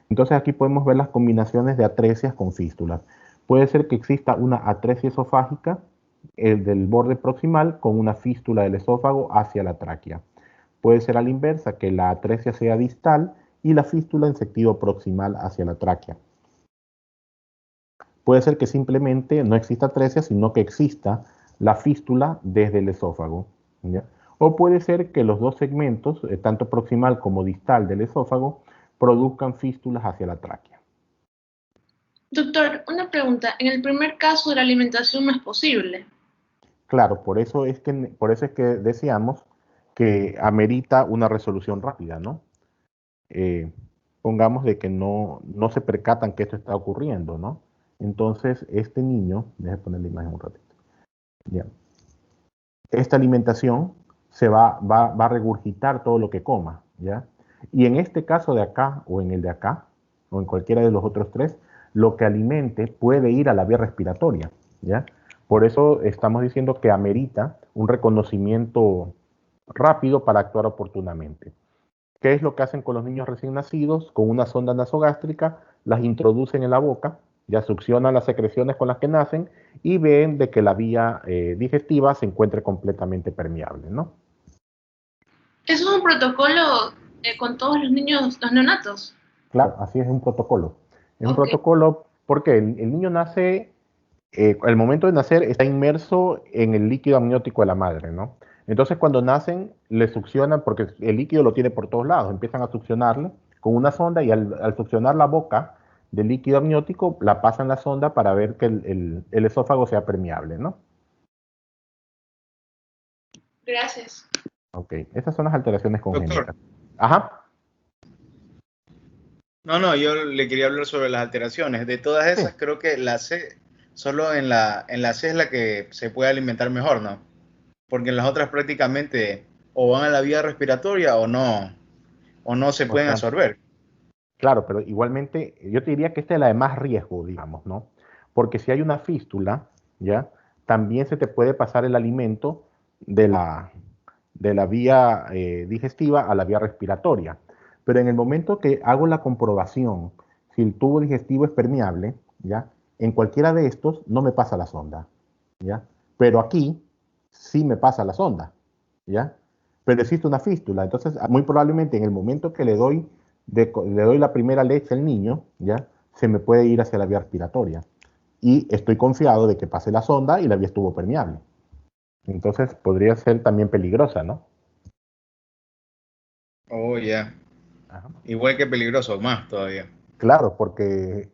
Speaker 1: Entonces aquí podemos ver las combinaciones de atresias con fístulas. Puede ser que exista una atresia esofágica del borde proximal con una fístula del esófago hacia la tráquea. Puede ser a la inversa, que la atresia sea distal y la fístula en sentido proximal hacia la tráquea. Puede ser que simplemente no exista atresia, sino que exista la fístula desde el esófago, ¿ya? O puede ser que los dos segmentos, tanto proximal como distal del esófago, produzcan fístulas hacia la tráquea.
Speaker 5: Doctor, una pregunta. En el primer caso, la alimentación no es posible.
Speaker 1: Claro, por eso es que decíamos que amerita una resolución rápida, ¿no? Pongamos de que no se percatan que esto está ocurriendo, ¿no? Entonces, este niño, déjame poner la imagen un ratito. Ya. Esta alimentación se va a regurgitar todo lo que coma, ¿ya? Y en este caso de acá, o en el de acá, o en cualquiera de los otros tres, lo que alimente puede ir a la vía respiratoria, ¿ya? Por eso estamos diciendo que amerita un reconocimiento rápido para actuar oportunamente. ¿Qué es lo que hacen con los niños recién nacidos? Con una sonda nasogástrica, las introducen en la boca, ya succionan las secreciones con las que nacen y ven de que la vía digestiva se encuentre completamente permeable, ¿no?
Speaker 5: ¿Eso es un protocolo con todos los niños, los neonatos?
Speaker 1: Claro, así es un protocolo. Es un protocolo porque el niño nace, al momento de nacer está inmerso en el líquido amniótico de la madre, ¿no? Entonces cuando nacen le succionan, porque el líquido lo tiene por todos lados, empiezan a succionarle con una sonda y al succionar la boca del líquido amniótico la pasan la sonda para ver que el esófago sea permeable, ¿no?
Speaker 5: Gracias.
Speaker 1: Ok, esas son las alteraciones congénitas.
Speaker 6: Doctor.
Speaker 1: Ajá.
Speaker 6: No, yo le quería hablar sobre las alteraciones. De todas esas,
Speaker 1: Sí.
Speaker 6: creo que la C, solo en la C es la que se puede alimentar mejor, ¿no? Porque en las otras prácticamente o van a la vía respiratoria o no se pueden absorber.
Speaker 1: Claro, pero igualmente yo te diría que esta es la de más riesgo, digamos, ¿no? Porque si hay una fístula, ¿ya? También se te puede pasar el alimento de la vía digestiva a la vía respiratoria. Pero en el momento que hago la comprobación, si el tubo digestivo es permeable, ¿ya? En cualquiera de estos no me pasa la sonda, ¿ya? Pero aquí sí me pasa la sonda, ¿ya? Pero existe una fístula, entonces muy probablemente en el momento que le doy la primera leche al niño, ¿ya? Se me puede ir hacia la vía respiratoria. Y estoy confiado de que pase la sonda y la vía estuvo permeable. Entonces podría ser también peligrosa, ¿no?
Speaker 6: Oh, ya.
Speaker 1: Ajá.
Speaker 6: Igual que peligroso, más todavía.
Speaker 1: Claro, porque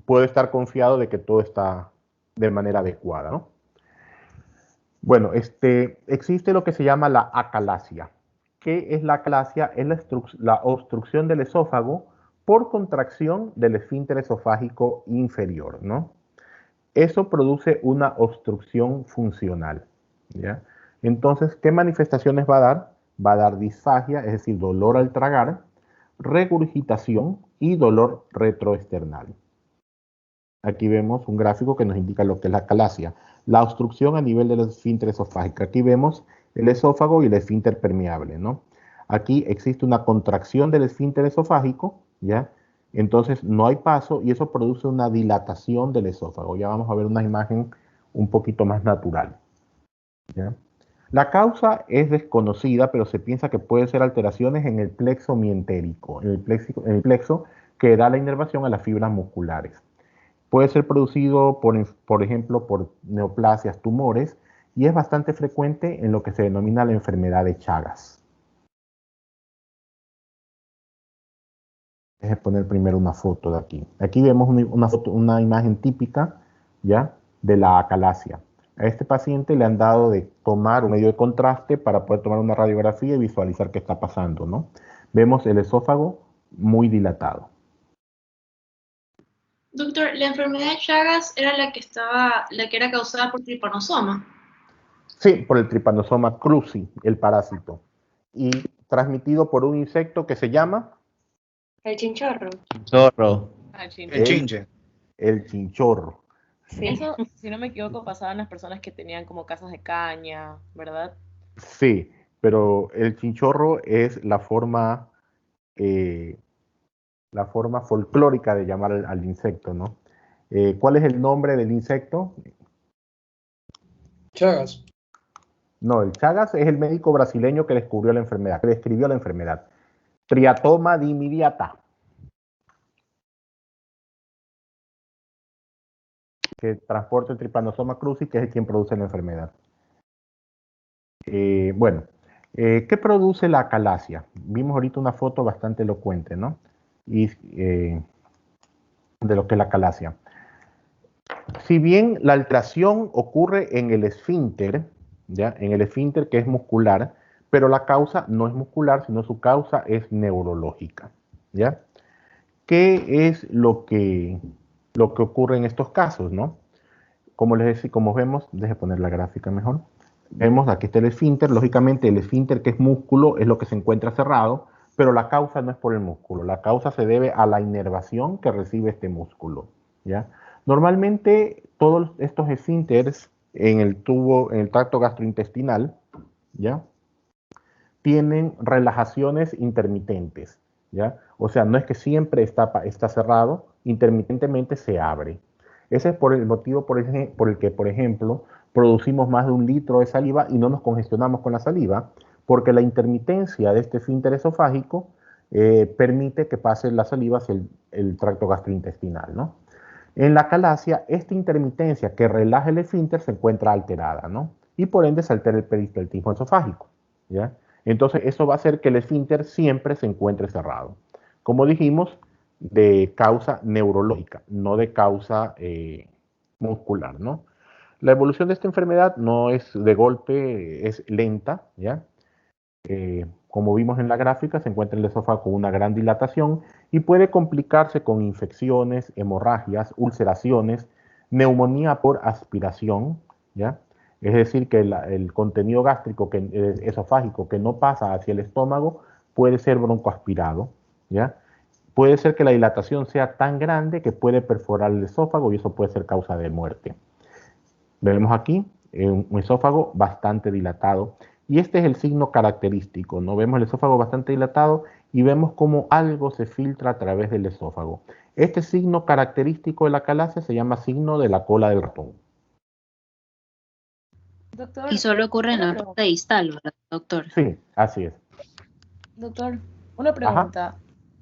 Speaker 1: puede estar confiado de que todo está de manera adecuada, ¿no? Bueno, existe lo que se llama la acalasia. ¿Qué es la acalasia? Es la obstrucción del esófago por contracción del esfínter esofágico inferior, ¿no? Eso produce una obstrucción funcional, ¿ya? Entonces, ¿qué manifestaciones va a dar? Va a dar disfagia, es decir, dolor al tragar, regurgitación y dolor retroesternal. Aquí vemos un gráfico que nos indica lo que es la acalasia, la obstrucción a nivel del esfínter esofágico. Aquí vemos el esófago y el esfínter permeable, ¿no? Aquí existe una contracción del esfínter esofágico, ¿ya? Entonces no hay paso y eso produce una dilatación del esófago. Ya vamos a ver una imagen un poquito más natural, ¿ya? La causa es desconocida, pero se piensa que puede ser alteraciones en el plexo mientérico, en el plexo que da la inervación a las fibras musculares. Puede ser producido, por ejemplo, por neoplasias, tumores, y es bastante frecuente en lo que se denomina la enfermedad de Chagas. Déjenme poner primero una foto de aquí. Aquí vemos una imagen típica, ¿ya?, de la acalasia. A este paciente le han dado de tomar un medio de contraste para poder tomar una radiografía y visualizar qué está pasando, ¿no? Vemos el esófago muy dilatado.
Speaker 5: Doctor, la enfermedad de Chagas era la que era causada por tripanosoma.
Speaker 1: Sí, por el Trypanosoma cruzi, el parásito. Y transmitido por un insecto que se llama
Speaker 2: El chinchorro.
Speaker 7: Zorro.
Speaker 4: Ah,
Speaker 6: El
Speaker 4: chinchorro.
Speaker 6: chinche.
Speaker 1: el chinchorro.
Speaker 2: Sí.
Speaker 4: Eso, si no me equivoco, pasaba en las personas que tenían como casas de caña, ¿verdad?
Speaker 1: Sí, pero el chinchorro es la forma folclórica de llamar al insecto, ¿no? ¿Cuál es el nombre del insecto?
Speaker 8: Chagas.
Speaker 1: No, el Chagas es el médico brasileño que descubrió la enfermedad, que describió la enfermedad. Triatoma dimidiata. Que transporta el Trypanosoma cruzi, que es quien produce la enfermedad. Bueno, ¿qué produce la acalasia? Vimos ahorita una foto bastante elocuente, ¿no? Y de lo que es la acalasia. Si bien la alteración ocurre en el esfínter, ¿ya?, en el esfínter que es muscular, pero la causa no es muscular, sino su causa es neurológica, ¿ya? ¿Qué es lo que ocurre en estos casos, no? Como les decía, como vemos, déjenme poner la gráfica mejor. Vemos aquí está el esfínter. Lógicamente el esfínter, que es músculo, es lo que se encuentra cerrado, pero la causa no es por el músculo. La causa se debe a la inervación que recibe este músculo, ¿ya? Normalmente todos estos esfínteres en el tracto gastrointestinal, ¿ya?, tienen relajaciones intermitentes, ¿ya? O sea, no es que siempre está cerrado, intermitentemente se abre. Ese es por el motivo por el que, por ejemplo, producimos más de 1 litro de saliva y no nos congestionamos con la saliva, porque la intermitencia de este esfínter esofágico permite que pase la saliva hacia el tracto gastrointestinal, ¿no? En la acalasia, esta intermitencia que relaja el esfínter se encuentra alterada, ¿no? Y por ende se altera el peristaltismo esofágico, ¿ya? Entonces, eso va a hacer que el esfínter siempre se encuentre cerrado. Como dijimos, de causa neurológica, no de causa muscular, ¿no? La evolución de esta enfermedad no es de golpe, es lenta, ¿ya? Como vimos en la gráfica, se encuentra el esófago con una gran dilatación y puede complicarse con infecciones, hemorragias, ulceraciones, neumonía por aspiración, ¿ya? Es decir, que el contenido gástrico, esofágico, que no pasa hacia el estómago, puede ser broncoaspirado, ¿ya? Puede ser que la dilatación sea tan grande que puede perforar el esófago y eso puede ser causa de muerte. Vemos aquí un esófago bastante dilatado y este es el signo característico, ¿no? Vemos el esófago bastante dilatado y vemos cómo algo se filtra a través del esófago. Este signo característico de la acalasia se llama signo de la cola del ratón.
Speaker 4: Doctor,
Speaker 9: Y solo ocurre en
Speaker 4: una
Speaker 9: la
Speaker 4: pregunta.
Speaker 9: parte distal, ¿verdad, doctor?
Speaker 1: Sí, así es.
Speaker 4: Doctor, una pregunta.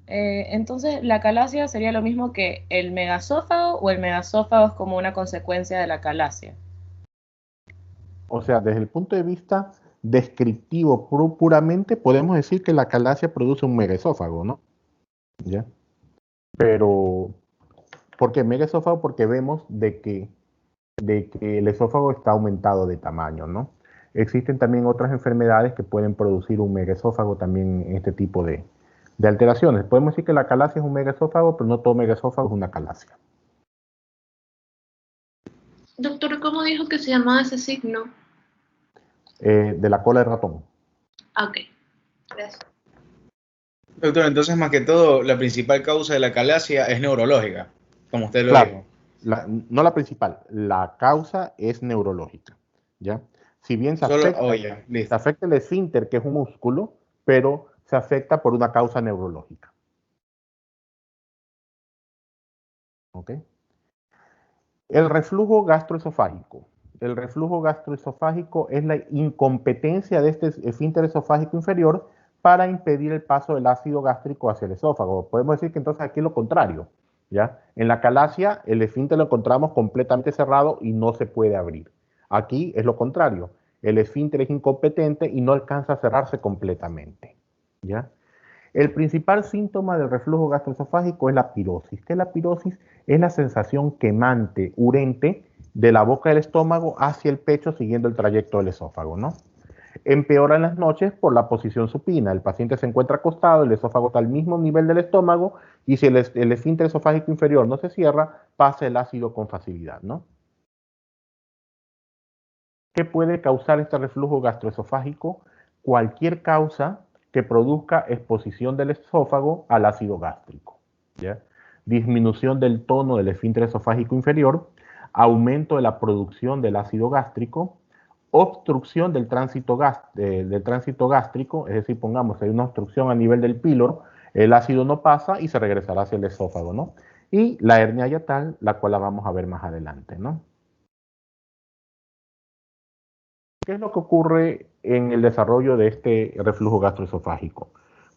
Speaker 4: Entonces, ¿la acalasia sería lo mismo que el megasófago o el megasófago es como una consecuencia de la acalasia?
Speaker 1: O sea, desde el punto de vista descriptivo puramente, podemos decir que la acalasia produce un megaesófago, ¿no? ¿ya? Pero, ¿por qué megaesófago? Porque vemos de que el esófago está aumentado de tamaño, ¿no? Existen también otras enfermedades que pueden producir un megaesófago también en este tipo de alteraciones. Podemos decir que la calasia es un megaesófago, pero no todo megaesófago es una calasia.
Speaker 5: Doctor, ¿cómo dijo que se llamaba ese signo?
Speaker 1: De la cola de ratón.
Speaker 5: Ah, ok, gracias.
Speaker 6: Doctor, entonces más que todo, la principal causa de la calasia es neurológica, como usted lo
Speaker 1: Claro,
Speaker 6: dijo.
Speaker 1: no la principal, la causa es neurológica, ¿ya? Si bien se
Speaker 6: Solo,
Speaker 1: afecta,
Speaker 6: oye,
Speaker 1: se
Speaker 6: listo.
Speaker 1: afecta el esfínter, que es un músculo, pero se afecta por una causa neurológica. ¿Ok? El reflujo gastroesofágico. El reflujo gastroesofágico es la incompetencia de este esfínter esofágico inferior para impedir el paso del ácido gástrico hacia el esófago. Podemos decir que entonces aquí es lo contrario, ¿ya? En la calasia el esfínter lo encontramos completamente cerrado y no se puede abrir. Aquí es lo contrario. El esfínter es incompetente y no alcanza a cerrarse completamente, ¿ya? El principal síntoma del reflujo gastroesofágico es la pirosis. ¿Qué es la pirosis? Es la sensación quemante, urente, de la boca del estómago hacia el pecho siguiendo el trayecto del esófago, ¿no? Empeora en las noches por la posición supina. El paciente se encuentra acostado, el esófago está al mismo nivel del estómago y si el esfínter esofágico inferior no se cierra, pasa el ácido con facilidad, ¿no? ¿Qué puede causar este reflujo gastroesofágico? Cualquier causa que produzca exposición del esófago al ácido gástrico, ¿ya? Disminución del tono del esfínter esofágico inferior, aumento de la producción del ácido gástrico, obstrucción del tránsito gástrico, es decir, pongamos, hay una obstrucción a nivel del píloro, el ácido no pasa y se regresará hacia el esófago, ¿no? Y la hernia hiatal, la cual la vamos a ver más adelante, ¿no? ¿Qué es lo que ocurre en el desarrollo de este reflujo gastroesofágico?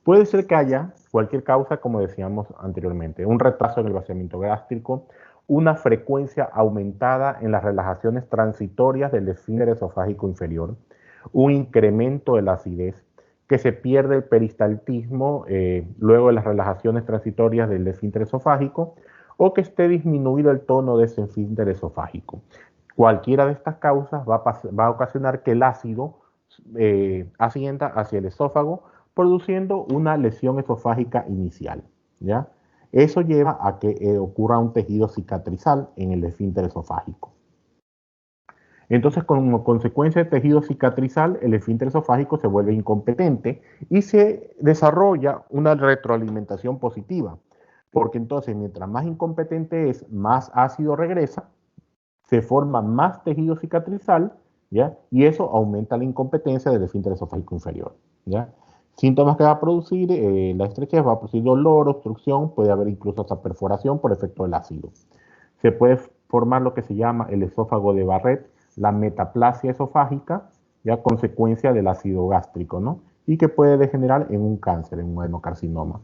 Speaker 1: Puede ser que haya cualquier causa, como decíamos anteriormente, un retraso en el vaciamiento gástrico, una frecuencia aumentada en las relajaciones transitorias del esfínter esofágico inferior, un incremento de la acidez, que se pierde el peristaltismo luego de las relajaciones transitorias del esfínter esofágico, o que esté disminuido el tono de ese esfínter esofágico. Cualquiera de estas causas va a ocasionar que el ácido ascienda hacia el esófago, produciendo una lesión esofágica inicial, ¿ya? Eso lleva a que ocurra un tejido cicatrizal en el esfínter esofágico. Entonces, como consecuencia del tejido cicatrizal, el esfínter esofágico se vuelve incompetente y se desarrolla una retroalimentación positiva, porque entonces mientras más incompetente es, más ácido regresa, se forma más tejido cicatrizal, ¿ya? Y eso aumenta la incompetencia del esfínter esofágico inferior, ¿ya? Síntomas que va a producir la estrechez, va a producir dolor, obstrucción, puede haber incluso hasta perforación por efecto del ácido. Se puede formar lo que se llama el esófago de Barrett, la metaplasia esofágica, ya consecuencia del ácido gástrico, ¿no? Y que puede degenerar en un cáncer, en un adenocarcinoma.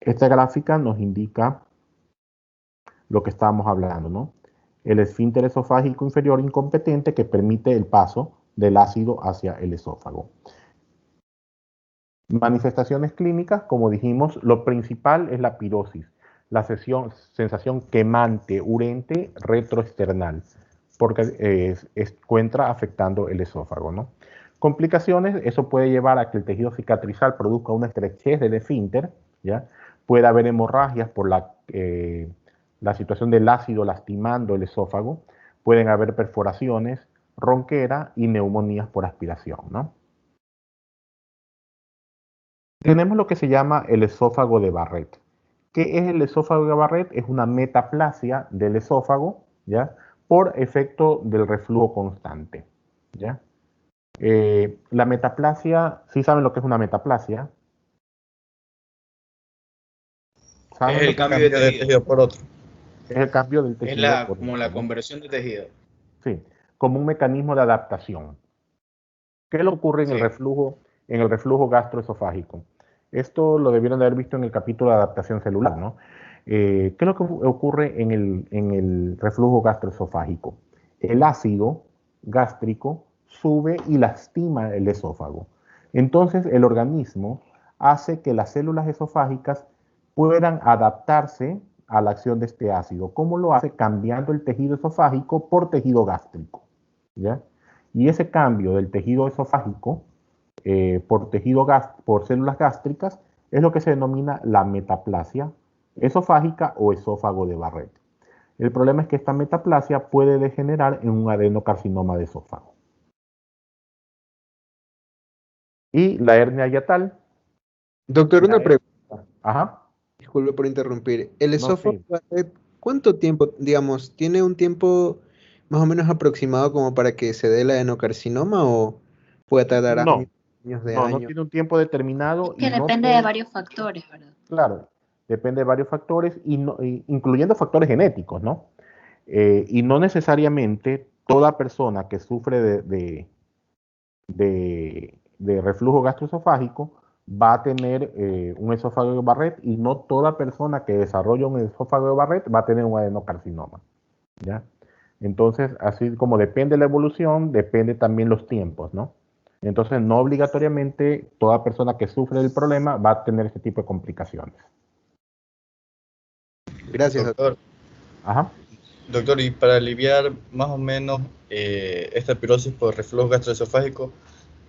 Speaker 1: Esta gráfica nos indica lo que estábamos hablando, ¿no? El esfínter esofágico inferior incompetente que permite el paso del ácido hacia el esófago. Manifestaciones clínicas, como dijimos, lo principal es la pirosis, la sensación quemante, urente, retroesternal, porque encuentra afectando el esófago, ¿no? Complicaciones, eso puede llevar a que el tejido cicatrizal produzca una estrechez del esfínter, ¿ya? Puede haber hemorragias por la situación del ácido lastimando el esófago, pueden haber perforaciones, ronquera y neumonías por aspiración, ¿no? Tenemos lo que se llama el esófago de Barrett. ¿Qué es el esófago de Barrett? Es una metaplasia del esófago, ¿ya? Por efecto del reflujo constante, ¿ya? La metaplasia, ¿sí saben lo que es una metaplasia?
Speaker 6: Es el cambio de tejido por otro.
Speaker 1: Es el cambio del tejido.
Speaker 6: Es como la conversión de tejido.
Speaker 1: Sí, como un mecanismo de adaptación. ¿Qué le ocurre en el reflujo gastroesofágico? Esto lo debieron de haber visto en el capítulo de adaptación celular, ¿no? ¿Qué es lo que ocurre en el reflujo gastroesofágico? El ácido gástrico sube y lastima el esófago. Entonces el organismo hace que las células esofágicas puedan adaptarse a la acción de este ácido. ¿Cómo lo hace? Cambiando el tejido esofágico por tejido gástrico, ¿ya? Y ese cambio del tejido esofágico por células gástricas es lo que se denomina la metaplasia esofágica o esófago de Barrett. El problema es que esta metaplasia puede degenerar en un adenocarcinoma de esófago. Y la hernia hiatal.
Speaker 7: Doctor, una pregunta.
Speaker 1: Ajá.
Speaker 7: Disculpe por interrumpir. El
Speaker 1: No,
Speaker 7: esófago,
Speaker 1: sí.
Speaker 7: ¿cuánto tiempo, digamos, tiene un tiempo más o menos aproximado como para que se dé el adenocarcinoma o puede tardar
Speaker 1: No,
Speaker 7: años de
Speaker 1: no
Speaker 7: años?
Speaker 1: tiene un tiempo determinado.
Speaker 9: Que
Speaker 1: y no
Speaker 9: depende
Speaker 1: tiene-
Speaker 9: de varios factores, ¿verdad?
Speaker 1: Claro, depende de varios factores, incluyendo factores genéticos, ¿no? Y no necesariamente toda persona que sufre de reflujo gastroesofágico va a tener un esófago de Barrett, y no toda persona que desarrolla un esófago de Barrett va a tener un adenocarcinoma, ¿ya? Entonces, así como depende la evolución, depende también los tiempos, ¿no? Entonces, no obligatoriamente toda persona que sufre del problema va a tener ese tipo de complicaciones.
Speaker 7: Gracias, doctor.
Speaker 1: Ajá.
Speaker 8: Doctor, y para aliviar más o menos esta pirosis por reflujo gastroesofágico,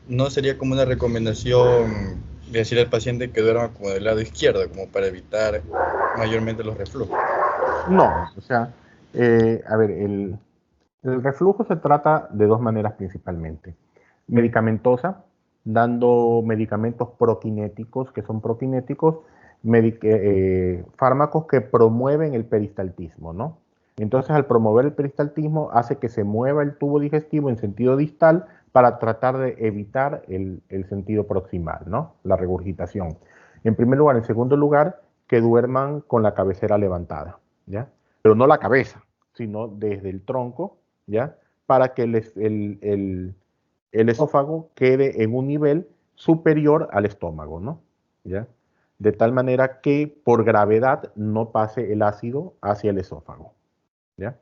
Speaker 8: ¿no sería como una recomendación decir al paciente que duerma como del lado izquierdo, como para evitar mayormente los reflujos?
Speaker 1: No, o sea, a ver, el reflujo se trata de dos maneras principalmente. Medicamentosa, dando medicamentos prokinéticos, que son prokinéticos, fármacos que promueven el peristaltismo, ¿no? Entonces, al promover el peristaltismo, hace que se mueva el tubo digestivo en sentido distal para tratar de evitar el sentido proximal, ¿no? La regurgitación. En primer lugar. En segundo lugar, que duerman con la cabecera levantada, ¿ya? Pero no la cabeza, sino desde el tronco, ¿ya? Para que el esófago quede en un nivel superior al estómago, ¿no? ¿Ya? De tal manera que por gravedad no pase el ácido hacia el esófago, ¿ya?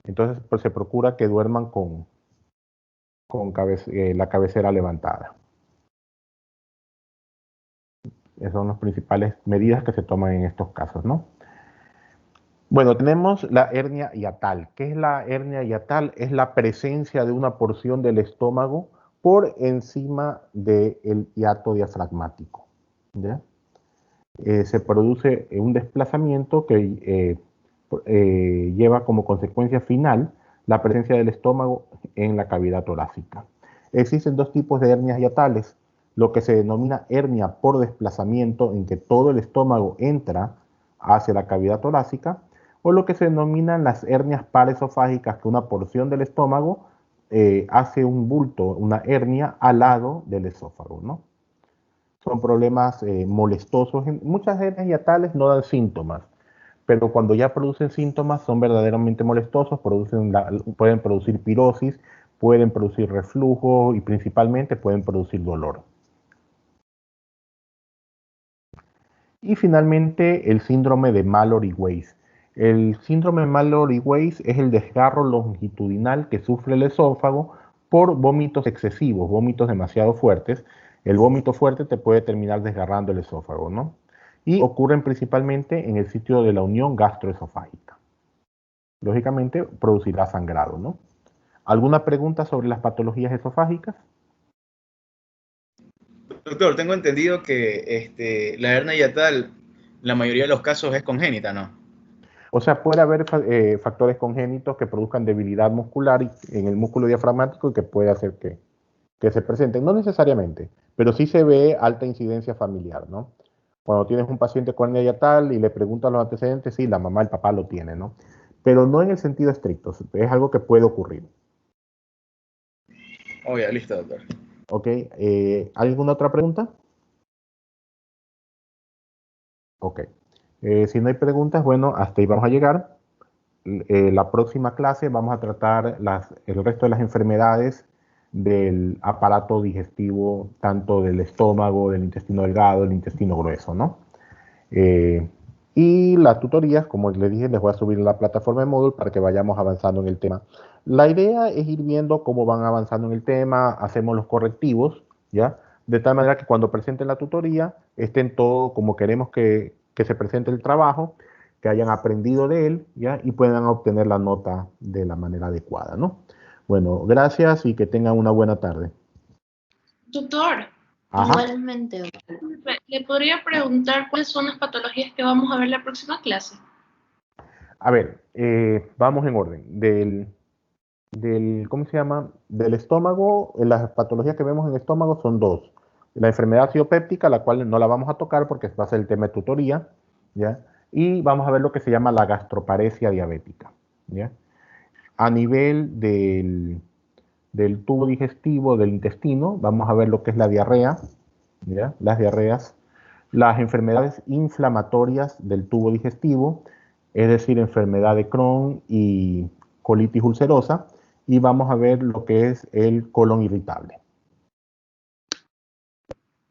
Speaker 1: Entonces, pues se procura que duerman con la cabecera levantada. Esas son las principales medidas que se toman en estos casos, ¿no? Bueno, tenemos la hernia hiatal. ¿Qué es la hernia hiatal? Es la presencia de una porción del estómago por encima del hiato diafragmático, ¿ya? Se produce un desplazamiento que lleva como consecuencia final la presencia del estómago en la cavidad torácica. Existen dos tipos de hernias hiatales: lo que se denomina hernia por desplazamiento, en que todo el estómago entra hacia la cavidad torácica, o lo que se denominan las hernias paraesofágicas, que una porción del estómago hace un bulto, una hernia al lado del esófago, ¿no? Son problemas molestosos. Muchas hernias hiatales no dan síntomas, pero cuando ya producen síntomas son verdaderamente molestosos, pueden producir pirosis, pueden producir reflujo y principalmente pueden producir dolor. Y finalmente, el síndrome de Mallory-Weiss. El síndrome de Mallory-Weiss es el desgarro longitudinal que sufre el esófago por vómitos excesivos, vómitos demasiado fuertes. El vómito fuerte te puede terminar desgarrando el esófago, ¿no? Y ocurren principalmente en el sitio de la unión gastroesofágica. Lógicamente, producirá sangrado, ¿no? ¿Alguna pregunta sobre las patologías esofágicas?
Speaker 6: Doctor, tengo entendido que la hernia hiatal, la mayoría de los casos es congénita, ¿no?
Speaker 1: O sea, puede haber factores congénitos que produzcan debilidad muscular en el músculo diafragmático y que puede hacer que se presenten. No necesariamente, pero sí se ve alta incidencia familiar, ¿no? Cuando tienes un paciente con hernia hiatal y le preguntas los antecedentes, sí, la mamá, el papá lo tiene, ¿no? Pero no en el sentido estricto, es algo que puede ocurrir.
Speaker 6: Oh, ya, listo, doctor.
Speaker 1: Ok, ¿alguna otra pregunta? Ok. Si no hay preguntas, bueno, hasta ahí vamos a llegar. La próxima clase vamos a tratar el resto de las enfermedades del aparato digestivo, tanto del estómago, del intestino delgado, del intestino grueso, ¿no? Y las tutorías, como les dije, les voy a subir en la plataforma de Moodle para que vayamos avanzando en el tema. La idea es ir viendo cómo van avanzando en el tema, hacemos los correctivos, ¿ya? De tal manera que cuando presenten la tutoría estén todo como queremos que que se presente el trabajo, que hayan aprendido de él, ¿ya? Y puedan obtener la nota de la manera adecuada, ¿no? Bueno, gracias y que tengan una buena tarde.
Speaker 5: Doctor,
Speaker 1: Ajá.
Speaker 9: Igualmente, doctor.
Speaker 5: ¿le podría preguntar cuáles son las patologías que vamos a ver en la próxima clase?
Speaker 1: A ver, vamos en orden. ¿Cómo se llama? Del estómago, las patologías que vemos en el estómago son dos. La enfermedad ácido péptica, la cual no la vamos a tocar porque va a ser el tema de tutoría, ¿ya? Y vamos a ver lo que se llama la gastroparesia diabética, ¿ya? A nivel del tubo digestivo, del intestino, vamos a ver lo que es la diarrea, ¿ya? Las diarreas, las enfermedades inflamatorias del tubo digestivo, es decir, enfermedad de Crohn y colitis ulcerosa, y vamos a ver lo que es el colon irritable.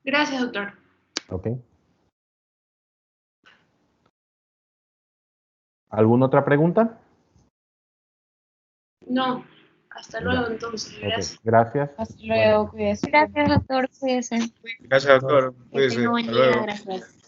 Speaker 5: Gracias, doctor.
Speaker 1: ¿Ok? ¿Alguna otra pregunta?
Speaker 5: No, hasta luego
Speaker 1: Ya.
Speaker 5: entonces.
Speaker 1: Ok,
Speaker 5: Gracias.
Speaker 1: gracias.
Speaker 4: Hasta luego, cuídese.
Speaker 2: Gracias, doctor. Cuídese.
Speaker 6: Gracias, doctor.
Speaker 9: Que
Speaker 6: Cuídese.
Speaker 9: tenga buen
Speaker 6: Hasta
Speaker 9: día,
Speaker 6: luego.
Speaker 9: gracias.